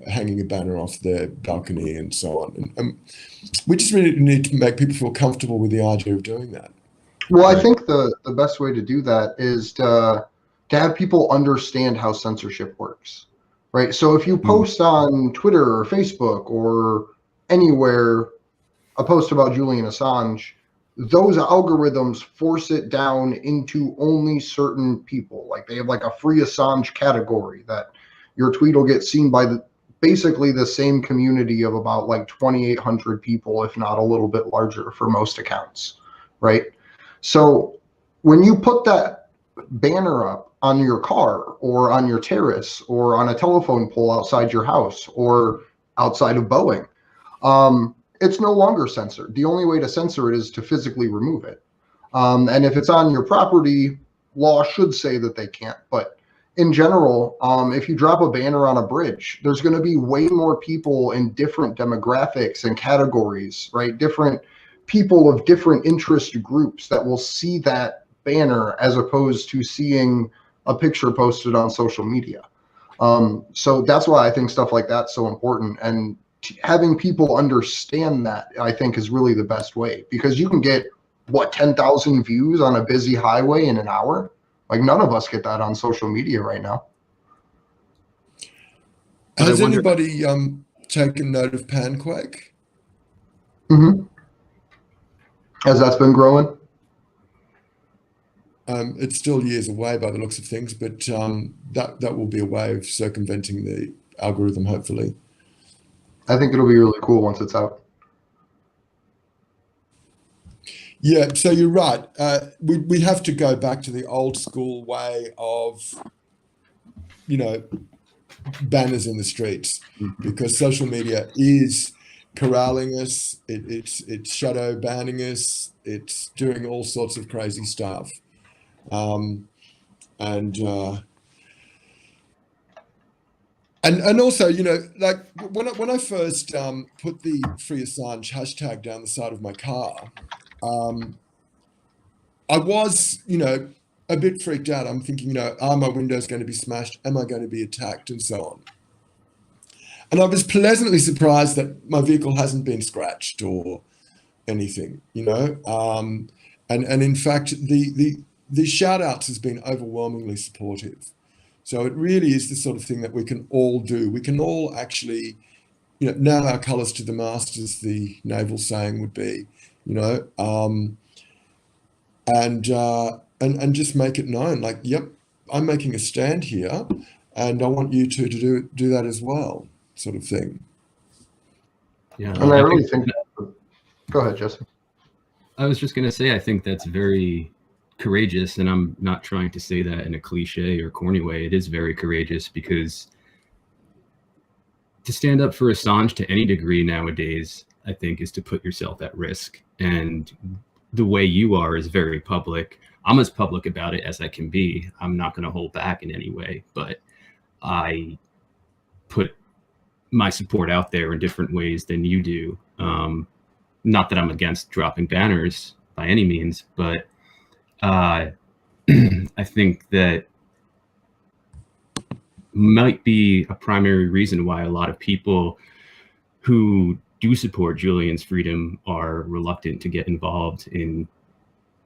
hanging a banner off their balcony and so on. And we just really need to make people feel comfortable with the idea of doing that. Well, I think the best way to do that is to have people understand how censorship works, right? So if you post on Twitter or Facebook or anywhere a post about Julian Assange, those algorithms force it down into only certain people. Like they have like a free Assange category that your tweet will get seen by basically the same community of about like 2,800 people, if not a little bit larger for most accounts, right? So when you put that banner up on your car or on your terrace or on a telephone pole outside your house or outside of Boeing, it's no longer censored. The only way to censor it is to physically remove it. And if it's on your property, law should say that they can't. But in general, if you drop a banner on a bridge, there's going to be way more people in different demographics and categories, right? Different people of different interest groups that will see that banner as opposed to seeing a picture posted on social media. So that's why I think stuff like that's so important. And having people understand that, I think, is really the best way, because you can get, 10,000 views on a busy highway in an hour? Like, none of us get that on social media right now. Has anybody taken note of Panquake? Mm-hmm. As that's been growing? It's still years away by the looks of things, but that will be a way of circumventing the algorithm, hopefully. I think it'll be really cool once it's out. Yeah, so you're right. We have to go back to the old school way of, banners in the streets, because social media is corralling us. It's shadow banning us. It's doing all sorts of crazy stuff. And also, like when I first put the Free Assange hashtag down the side of my car, I was, a bit freaked out. I'm thinking, are my windows going to be smashed? Am I going to be attacked? And so on. And I was pleasantly surprised that my vehicle hasn't been scratched or anything, and in fact, the shout outs has been overwhelmingly supportive. So it really is the sort of thing that we can all do. We can all actually, nail our colours to the mast, as the naval saying would be, and just make it known, like, yep, I'm making a stand here, and I want you to do that as well, sort of thing. Yeah, and I really think. Go ahead, Jesse. I was just going to say, I think that's very courageous, and I'm not trying to say that in a cliche or corny way. It is very courageous, because to stand up for Assange to any degree nowadays, I think, is to put yourself at risk. And the way you are is very public. I'm as public about it as I can be. I'm not going to hold back in any way, but I put my support out there in different ways than you do. Not that I'm against dropping banners by any means, but I think that might be a primary reason why a lot of people who do support Julian's freedom are reluctant to get involved in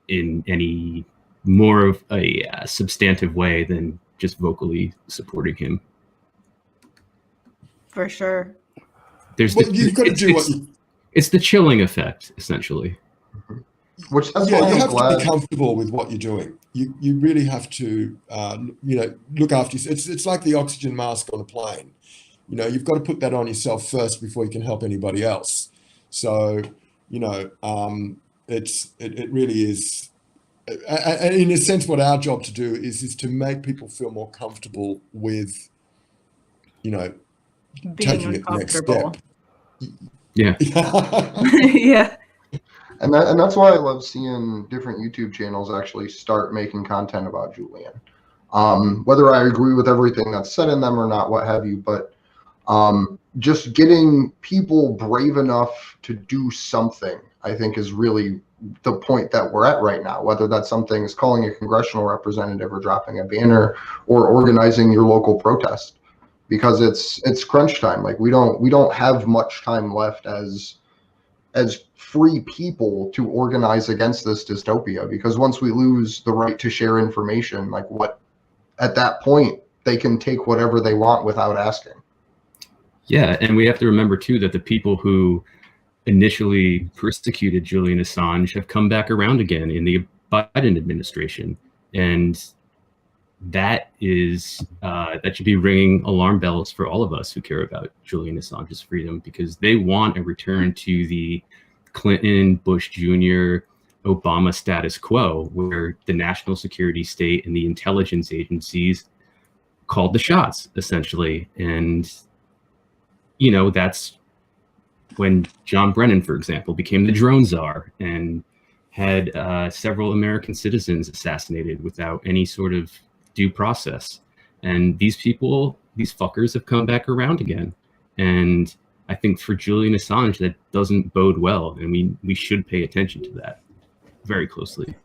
any more of a substantive way than just vocally supporting him. For sure. You've got to do what it's the chilling effect, essentially. Which that's yeah, why you I'm have glad. to be comfortable with what you're doing. You really have to, look after yourself. It's like the oxygen mask on a plane. You've got to put that on yourself first before you can help anybody else. So, it really is. And in a sense, what our job to do is to make people feel more comfortable with, Being taking it the next uncomfortable. step. Yeah. Yeah. And that's why I love seeing different YouTube channels actually start making content about Julian. Whether I agree with everything that's said in them or not, what have you, but just getting people brave enough to do something, I think, is really the point that we're at right now. Whether that's something is calling a congressional representative or dropping a banner or organizing your local protest, because it's crunch time. Like, we don't have much time left as free people to organize against this dystopia, because once we lose the right to share information, like, what at that point they can take whatever they want without asking. Yeah, and we have to remember too that the people who initially persecuted Julian Assange have come back around again in the Biden administration, and that is that should be ringing alarm bells for all of us who care about Julian Assange's freedom, because they want a return to the Clinton, Bush Jr., Obama status quo, where the national security state and the intelligence agencies called the shots, essentially. And, that's when John Brennan, for example, became the drone czar and had several American citizens assassinated without any sort of due process. And these people, these fuckers have come back around again. And I think for Julian Assange, that doesn't bode well. And we should pay attention to that very closely.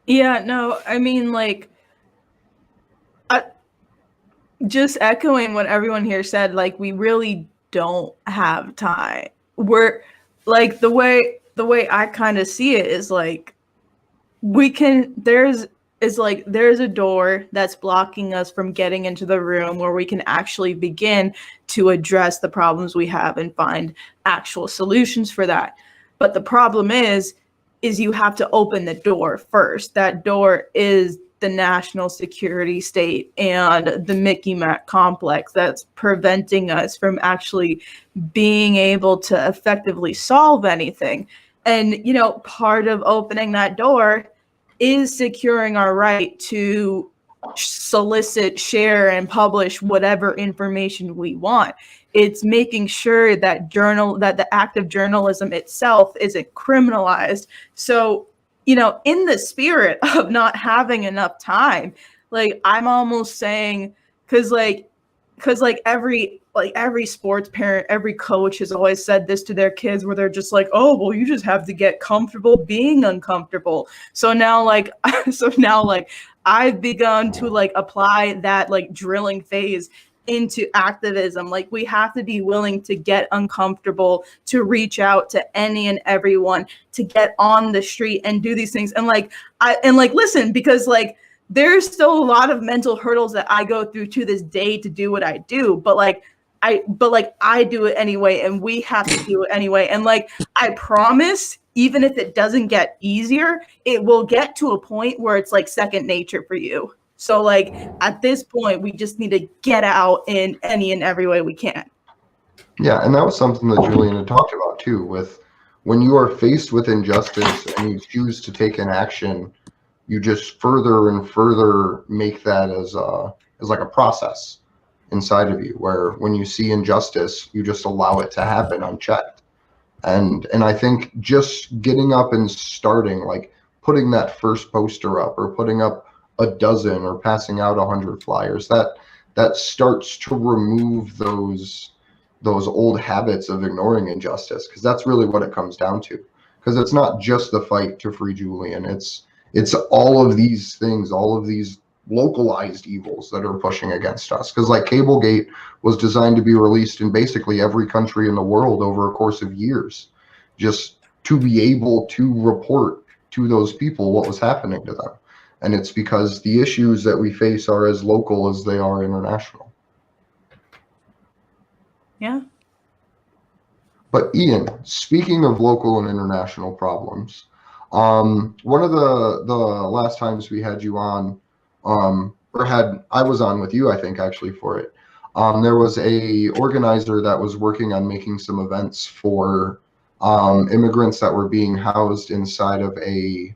Yeah, no, I mean, like, just echoing what everyone here said, like, we really don't have time. We're like, the way I kind of see it is like, there's a door that's blocking us from getting into the room where we can actually begin to address the problems we have and find actual solutions for that. But the problem is you have to open the door first. That door is the national security state and the Mickey Mac complex that's preventing us from actually being able to effectively solve anything. And, you know, part of opening that door is securing our right to solicit, share, and publish whatever information we want. It's making sure that the act of journalism itself isn't criminalized. So, you know, in the spirit of not having enough time, like, I'm almost saying, because every sports parent, every coach has always said this to their kids, where they're just like, oh, well, you just have to get comfortable being uncomfortable. So now I've begun to like apply that like drilling phase into activism. Like, we have to be willing to get uncomfortable, to reach out to any and everyone, to get on the street and do these things. And listen, because like, there's still a lot of mental hurdles that I go through to this day to do what I do, but I do it anyway, and we have to do it anyway. And like, I promise, even if it doesn't get easier, it will get to a point where it's like second nature for you. So like, at this point, we just need to get out in any and every way we can. Yeah, and that was something that Julian had talked about too, with when you are faced with injustice and you choose to take an action, you just further and further make that as like a process inside of you, where when you see injustice, you just allow it to happen unchecked. And I think just getting up and starting, like putting that first poster up or putting up a dozen or passing out 100 flyers, that starts to remove those old habits of ignoring injustice, because that's really what it comes down to. Because it's not just the fight to free Julian, it's all of these things, all of these localized evils that are pushing against us. Because like Cablegate was designed to be released in basically every country in the world over a course of years, just to be able to report to those people what was happening to them. And it's because the issues that we face are as local as they are international. Yeah. But Ian, speaking of local and international problems, one of the last times we had you on, I was on with you, I think, actually, for it. There was a organizer that was working on making some events for immigrants that were being housed inside of a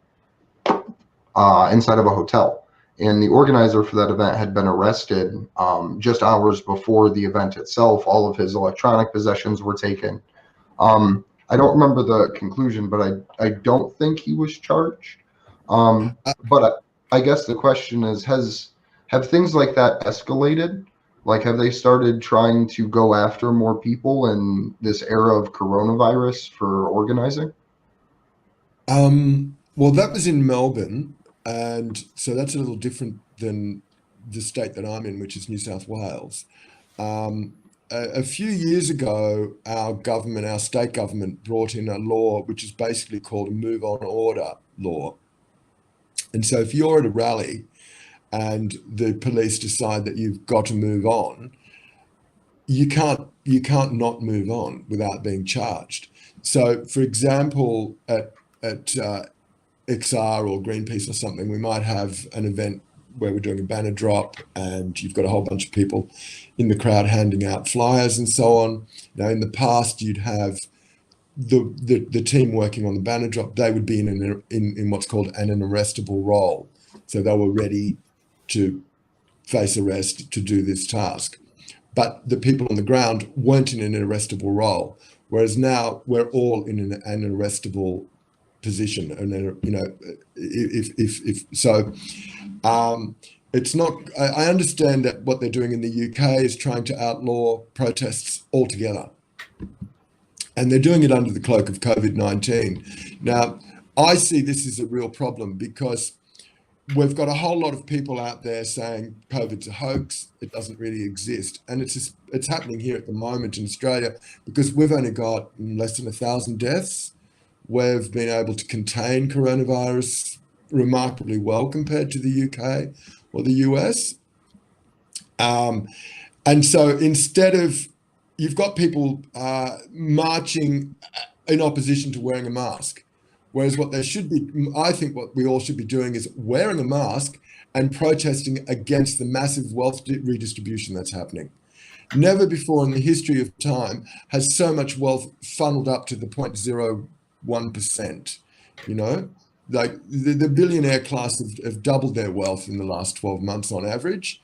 hotel. And the organizer for that event had been arrested just hours before the event itself. All of his electronic possessions were taken. I don't remember the conclusion, but I don't think he was charged. But I guess the question is, have things like that escalated? Like, have they started trying to go after more people in this era of coronavirus for organizing? Well, that was in Melbourne, and so that's a little different than the state that I'm in, which is New South Wales. A few years ago, our state government brought in a law which is basically called a move on order law. And so if you're at a rally and the police decide that you've got to move on, you can't not move on without being charged. So for example, at XR or Greenpeace or something, we might have an event where we're doing a banner drop and you've got a whole bunch of people in the crowd handing out flyers and so on. Now, in the past, you'd have the team working on the banner drop. They would be in what's called an arrestable role. So they were ready to face arrest to do this task. But the people on the ground weren't in an arrestable role. Whereas now we're all in an arrestable position. And, you know, if so, It's not. I understand that what they're doing in the UK is trying to outlaw protests altogether, and they're doing it under the cloak of COVID-19. Now, I see this as a real problem because we've got a whole lot of people out there saying COVID's a hoax, it doesn't really exist. And it's happening here at the moment in Australia because we've only got less than 1,000 deaths. We've been able to contain coronavirus remarkably well compared to the UK or the US. And so instead of, you've got people marching in opposition to wearing a mask. Whereas what they should be, I think what we all should be doing is wearing a mask and protesting against the massive wealth redistribution that's happening. Never before in the history of time has so much wealth funneled up to the 0.01%. You know, like the billionaire class have doubled their wealth in the last 12 months on average.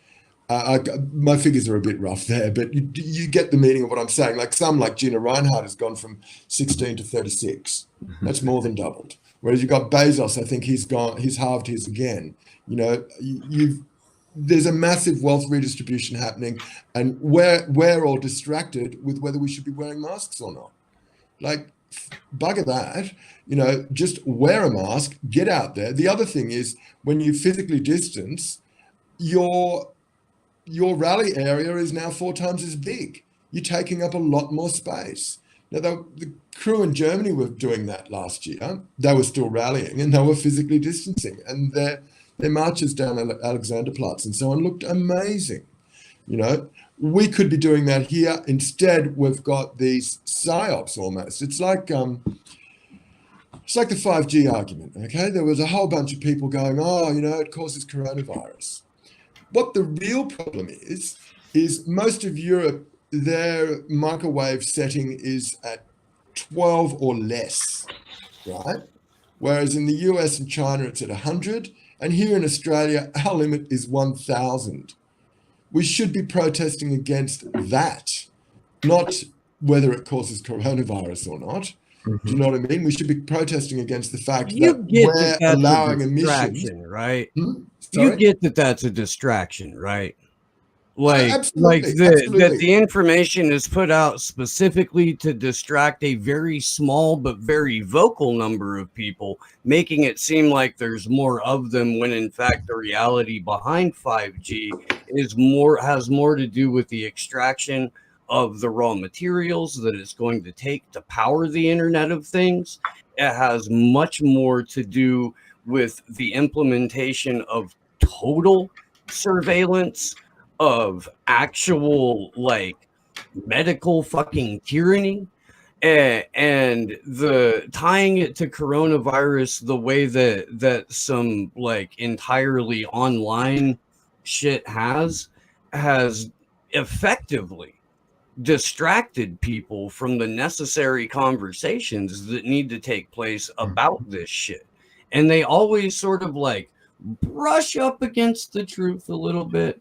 My figures are a bit rough there, but you get the meaning of what I'm saying. Like Gina Reinhardt has gone from 16 to 36. That's more than doubled. Whereas you've got Bezos, I think he's halved his again. You know, there's a massive wealth redistribution happening, and we're all distracted with whether we should be wearing masks or not. Like, bugger that. You know, just wear a mask, get out there. The other thing is when you physically distance, your rally area is now 4 times as big. You're taking up a lot more space. Now, the crew in Germany were doing that last year. They were still rallying and they were physically distancing. And their marches down Alexanderplatz and so on looked amazing. You know, we could be doing that here. Instead, we've got these psyops almost. It's like the 5G argument, okay? There was a whole bunch of people going, oh, you know, it causes coronavirus. What the real problem is most of Europe, their microwave setting is at 12 or less, right? Whereas in the US and China, it's at 100. And here in Australia, our limit is 1,000. We should be protesting against that, not whether it causes coronavirus or not. Do you know what I mean? We should be protesting against the fact that we're allowing emissions, right? Sorry? You get that that's a distraction, right? Like, absolutely, that the information is put out specifically to distract a very small but very vocal number of people, making it seem like there's more of them when in fact the reality behind 5G has more to do with the extraction of the raw materials that it's going to take to power the Internet of Things. It has much more to do with the implementation of total surveillance, of actual like medical fucking tyranny, and the tying it to coronavirus the way that some like entirely online shit has effectively distracted people from the necessary conversations that need to take place about this shit. And they always sort of like brush up against the truth a little bit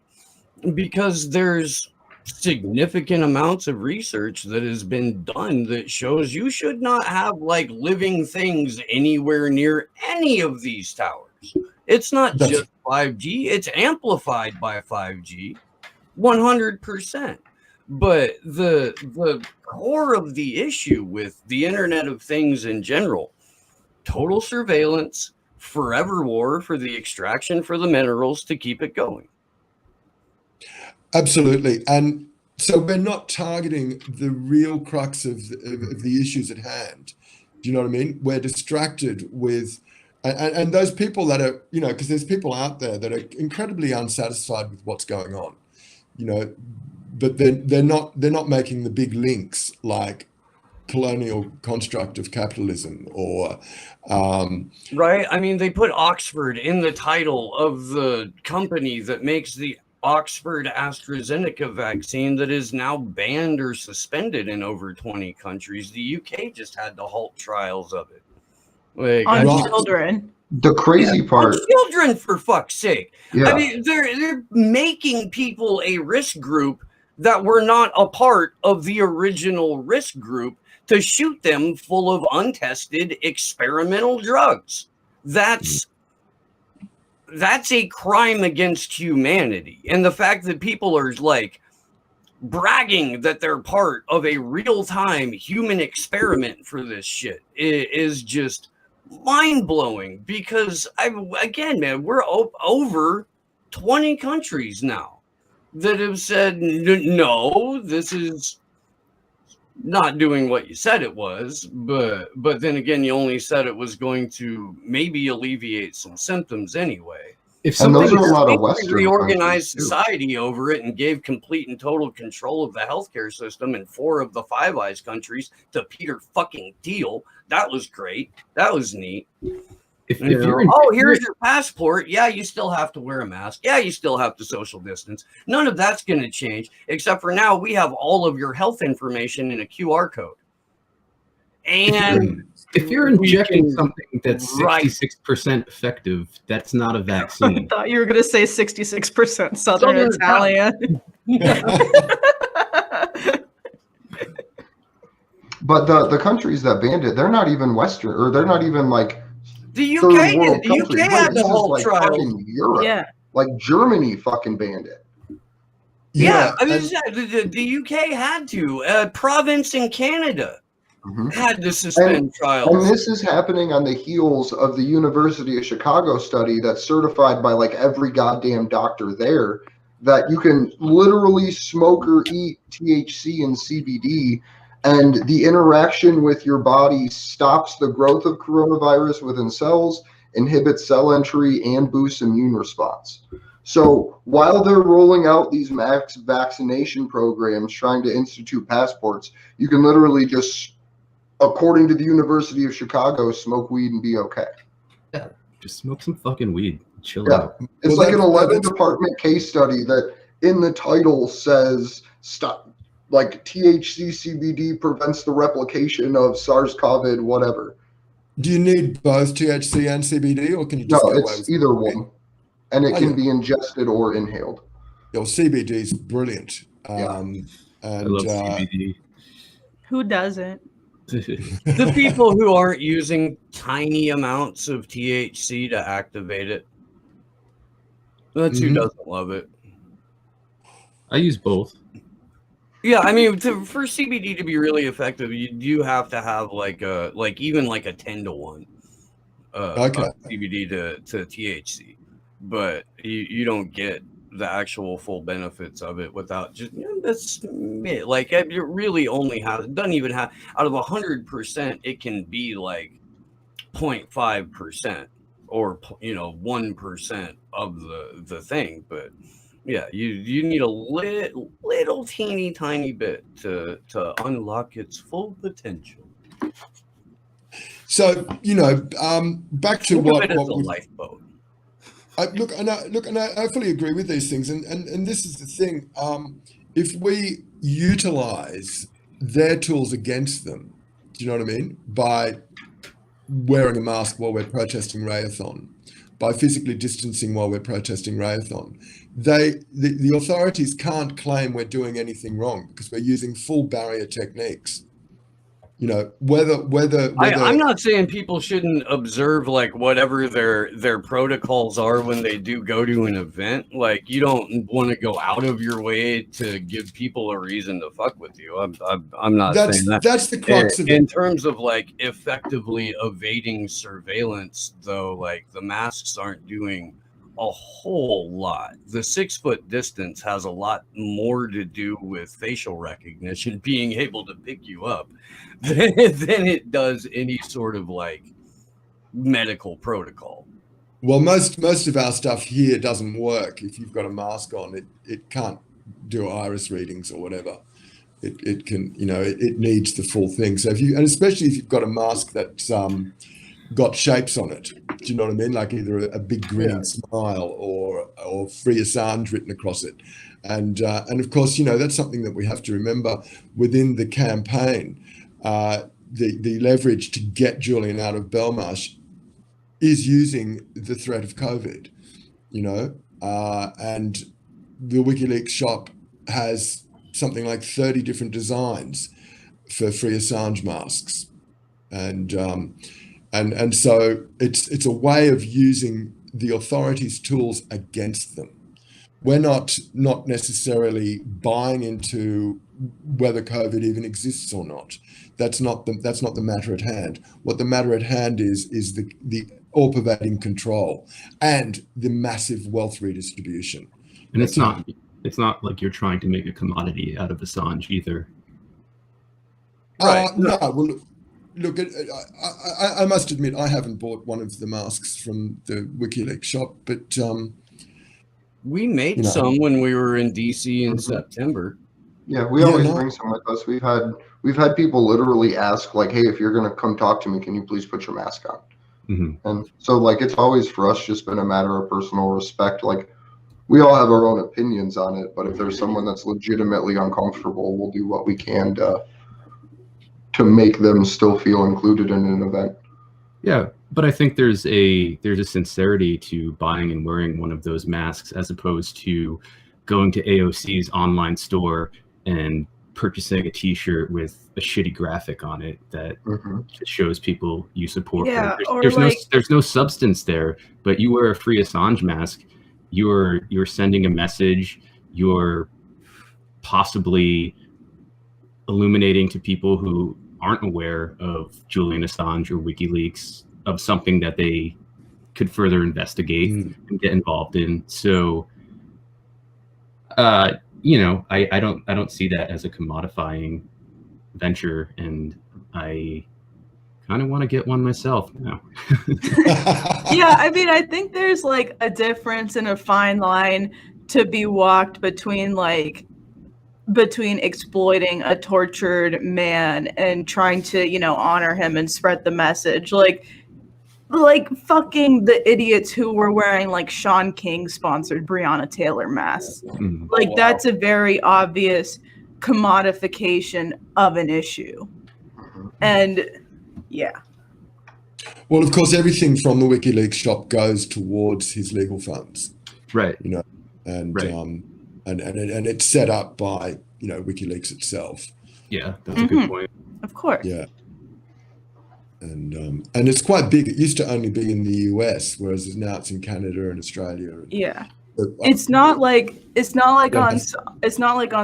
because there's significant amounts of research that has been done that shows you should not have like living things anywhere near any of these towers. It's not just 5G, it's amplified by 5G 100%. But the core of the issue with the Internet of Things in general, total surveillance, forever war for the extraction for the minerals to keep it going. Absolutely. And so we're not targeting the real crux of the issues at hand. Do you know what I mean? We're distracted with, and those people that are, you know, because there's people out there that are incredibly unsatisfied with what's going on, you know, but they're not making the big links like colonial construct of capitalism or right. I mean, they put Oxford in the title of the company that makes the Oxford AstraZeneca vaccine that is now banned or suspended in over 20 countries. The UK just had to halt trials of it. Like, on children. The crazy part, on children, for fuck's sake. Yeah. I mean, they're making people a risk group that were not a part of the original risk group to shoot them full of untested experimental drugs. That's that's a crime against humanity. And the fact that people are like bragging that they're part of a real-time human experiment for this shit is just mind-blowing, because again, man, we're over 20 countries now that have said no, this is not doing what you said it was, but then again, you only said it was going to maybe alleviate some symptoms anyway. If And those something are a lot of We Western reorganized countries, too. society over it and gave complete and total control of the healthcare system in 4 of the Five Eyes countries to Peter fucking Thiel. That was great. That was neat. if you're Here's your passport. Yeah, you still have to wear a mask. Yeah, you still have to social distance. None of that's going to change, except for now we have all of your health information in a QR code. And if you're injecting something that's 66% effective, that's not a I vaccine. thought you were going to say 66% Southern Italian. But the countries that banned it, they're not even Western, or they're not even like the third UK, world the countries. UK Wait, had this the is whole like trial. fucking Europe. Yeah. Like Germany fucking banned it. Yeah, I mean, and- the UK had to. A province in Canada Mhm. had to suspend And trials. this is happening on the heels of the University of Chicago study that's certified by like every goddamn doctor there, that you can literally smoke or eat THC and CBD, and the interaction with your body stops the growth of coronavirus within cells, inhibits cell entry, and boosts immune response. So while they're rolling out these mass vaccination programs, trying to institute passports, you can literally just, according to the University of Chicago, smoke weed and be okay. Just smoke some fucking weed. Chill Yeah. out. It's Well, like an that's- 11 that's- department case study that in the title says stop, like THC CBD prevents the replication of SARS-CoV, whatever. Do you need both THC and CBD, or can you No, just get away it's with either one, and it Oh, can yeah. be ingested or inhaled. Your CBD is brilliant. Yeah. And I love CBD. Who doesn't? The people who aren't using tiny amounts of THC to activate it, that's who Mhm. doesn't love it. I use both. Yeah, I mean, for CBD to be really effective, you do have to have even like a 10-to-1 Okay. CBD to THC, but you don't get the actual full benefits of it without just that's like it really only has, it doesn't even have, out of 100%, it can be like 0.5% or 1% of the thing, but yeah, you need a little teeny tiny bit to unlock its full potential. So, back to Think what of it as a we lifeboat. I fully agree with these things, and this is the thing. If we utilize their tools against them, do you know what I mean? By wearing a mask while we're protesting Rayathon, by physically distancing while we're protesting Rayathon, the authorities can't claim we're doing anything wrong because we're using full barrier techniques. Whether I'm not saying people shouldn't observe like whatever their protocols are when they do go to an event. Like, you don't want to go out of your way to give people a reason to fuck with you. I'm not saying that. That's the crux of In it. terms of like effectively evading surveillance, though, like the masks aren't doing a whole lot. The 6-foot distance has a lot more to do with facial recognition, being able to pick you up, than it does any sort of like medical protocol. Well, most of our stuff here doesn't work. If you've got a mask on, it can't do iris readings or whatever. It can, it needs the full thing. So and especially if you've got a mask that's got shapes on it, do you know what I mean? Like either a big grinning smile or Free Assange written across it. And of course, that's something that we have to remember within the campaign. The leverage to get Julian out of Belmarsh is using the threat of COVID, and the WikiLeaks shop has something like 30 different designs for Free Assange masks. And so it's a way of using the authorities' tools against them. We're not necessarily buying into whether COVID even exists or not. That's not the matter at hand. What the matter at hand is the all-pervading control and the massive wealth redistribution. And it's not like you're trying to make a commodity out of Assange either. Right. No. Well, look, I must admit I haven't bought one of the masks from the WikiLeaks shop, but we made some when we were in DC in September. Yeah, we always bring some with us. We've had people literally ask, like, hey, if you're gonna come talk to me, can you please put your mask on? Mm-hmm. And so, like, it's always for us just been a matter of personal respect. Like, we all have our own opinions on it, but if there's someone that's legitimately uncomfortable, we'll do what we can to make them still feel included in an event. Yeah, but I think there's a sincerity to buying and wearing one of those masks as opposed to going to AOC's online store and purchasing a T-shirt with a shitty graphic on it that just shows people you support. Yeah, there's no substance there, but you wear a free Assange mask, you're sending a message, you're possibly illuminating to people who aren't aware of Julian Assange or WikiLeaks of something that they could further investigate and get involved in. So, I don't see that as a commodifying venture, and I kind of want to get one myself now. Yeah, I mean, I think there's like a difference and a fine line to be walked between exploiting a tortured man and trying to, honor him and spread the message. Like fucking the idiots who were wearing like Sean King sponsored Breonna Taylor masks. That's a very obvious commodification of an issue. And yeah. Well, of course, everything from the WikiLeaks shop goes towards his legal funds. Right. And right. And it's set up by WikiLeaks itself. Yeah, that's a good point. Of course. Yeah. And it's quite big. It used to only be in the US, whereas now it's in Canada and Australia. Yeah. It's not like on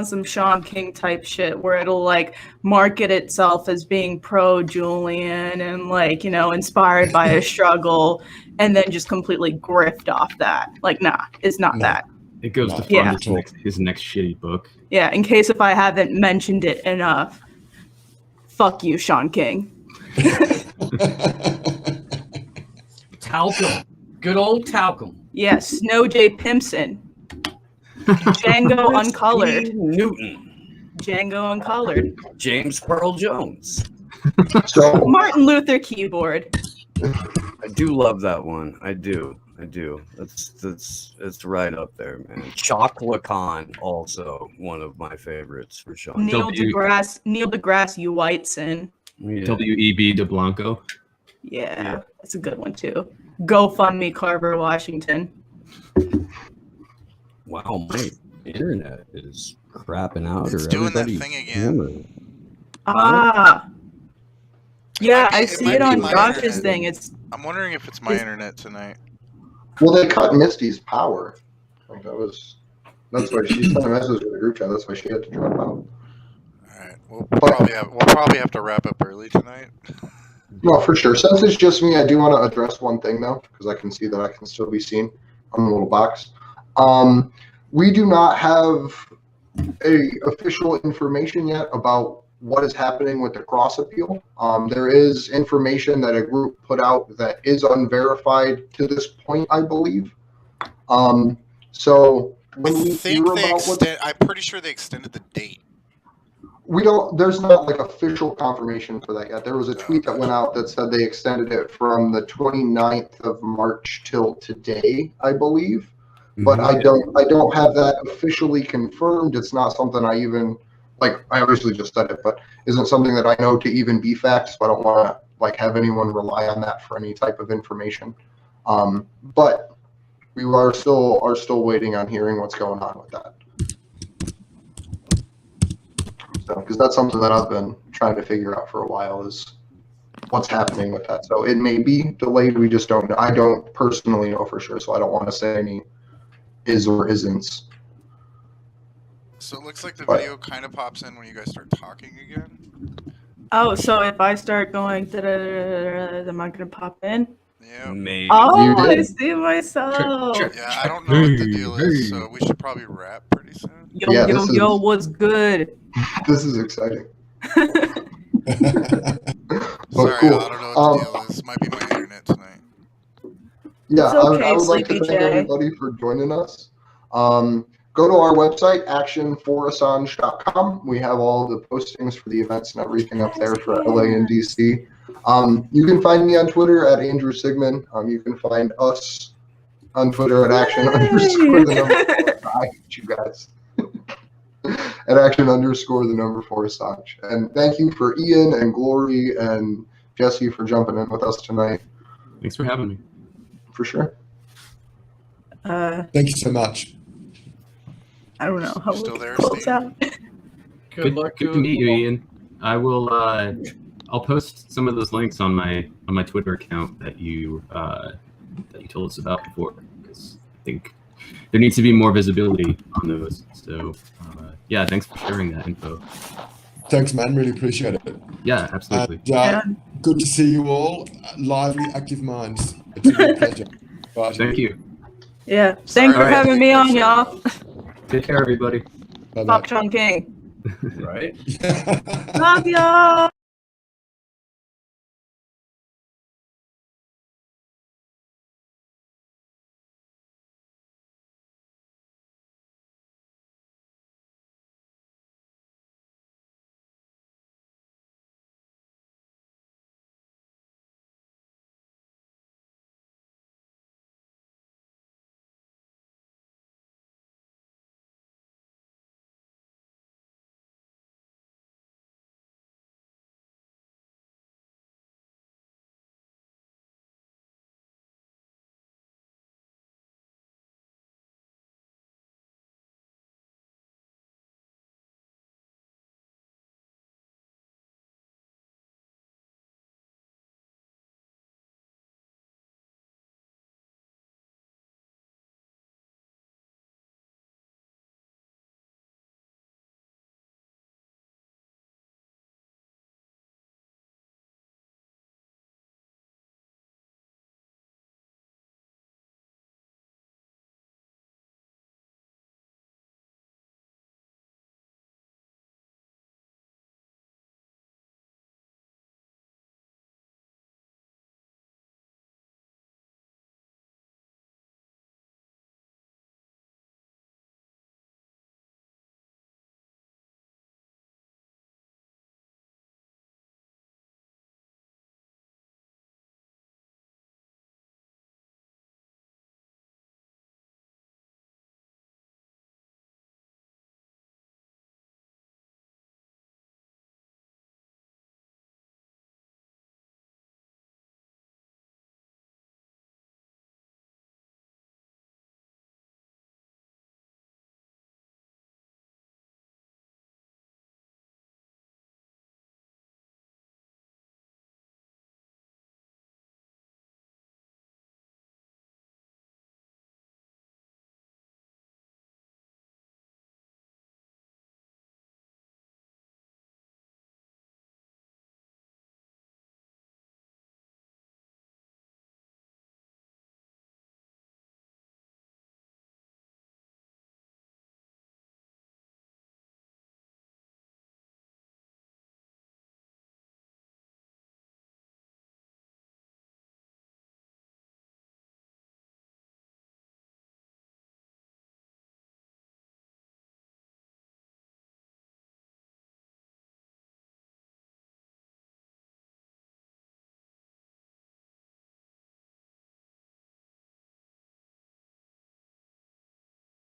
some Sean King type shit where it'll like market itself as being pro Julian and inspired by a struggle and then just completely grift off that. Like, nah, it's not that. It goes to fund his next shitty book. Yeah, in case if I haven't mentioned it enough. Fuck you, Sean King. Talcum. Good old talcum. Yes, Snow J. Pimpson. Django Uncolored. Newton. Django Uncolored. James Pearl Jones. So Martin Luther Keyboard. I do love that one. I do. It's right up there, man. Chocolate Khan, also one of my favorites for sure. Neil deGrasse, you Whiteson. Yeah. W.E.B. de Blanco. Yeah, that's a good one too. GoFundMe Carver, Washington. Wow, my internet is crapping out. It's doing that thing again. Yeah, I see it on Josh's thing. I'm wondering if it's my internet tonight. Well, they cut Misty's power. Like that's why she sent a message to the group chat. That's why she had to drop out. All right, we'll probably have to wrap up early tonight. No, for sure. Since it's just me, I do want to address one thing though, because I can see that I can still be seen on the little box. We do not have official information yet about what is happening with the cross appeal. There is information that a group put out that is unverified to this point, I believe. So when we hear about I'm pretty sure they extended the date. There's not like official confirmation for that yet. There was a tweet that went out that said they extended it from the 29th of March till today, I believe. But I don't have that officially confirmed. It's not something I even I obviously just said it, but isn't something that I know to even be fact. So I don't want to have anyone rely on that for any type of information. But we are still waiting on hearing what's going on with that. So, because that's something that I've been trying to figure out for a while is what's happening with that. So it may be delayed. We just don't know. I don't personally know for sure, so I don't want to say any is or isn't. So it looks like the But- video kind of pops in when you guys start talking again. Oh, so if I start going, am I gonna pop in? Yeah. Maybe. Oh, You I did. see myself. Check. Yeah, I don't know what the deal is, so we should probably wrap pretty soon. Yo, Yeah, yo, this yo, is- what's good? This is exciting. Sorry, cool. I don't know what the deal is. Might be my internet tonight. Yeah, It's I okay, would like to Sleepy thank Jay. everybody for joining us. Go to our website, actionforassange.com. We have all the postings for the events and everything up there for LA and DC. You can find me on Twitter at Andrew Sigmund. You can find us on Twitter at action underscore the number 4. I hate you guys. At action underscore the number 4 Assange. And thank you for Ian and Glory and Jesse for jumping in with us tonight. Thanks for having me. For sure. Thank you so much. I don't know how Still we there, close Steve? out. Good luck Good to meet you, Ian. I will. I'll post some of those links on my Twitter account that you told us about before, because I think there needs to be more visibility on those. So yeah, thanks for sharing that info. Thanks, man. Really appreciate it. Yeah, absolutely. And, Yeah. good to see you all. Lively, active minds. It's a real pleasure. Bye. Thank you. Yeah. Thanks Sorry, for I having me on, y'all. Take care, everybody. Bye-bye. Pop Chong King. Right? Love y'all.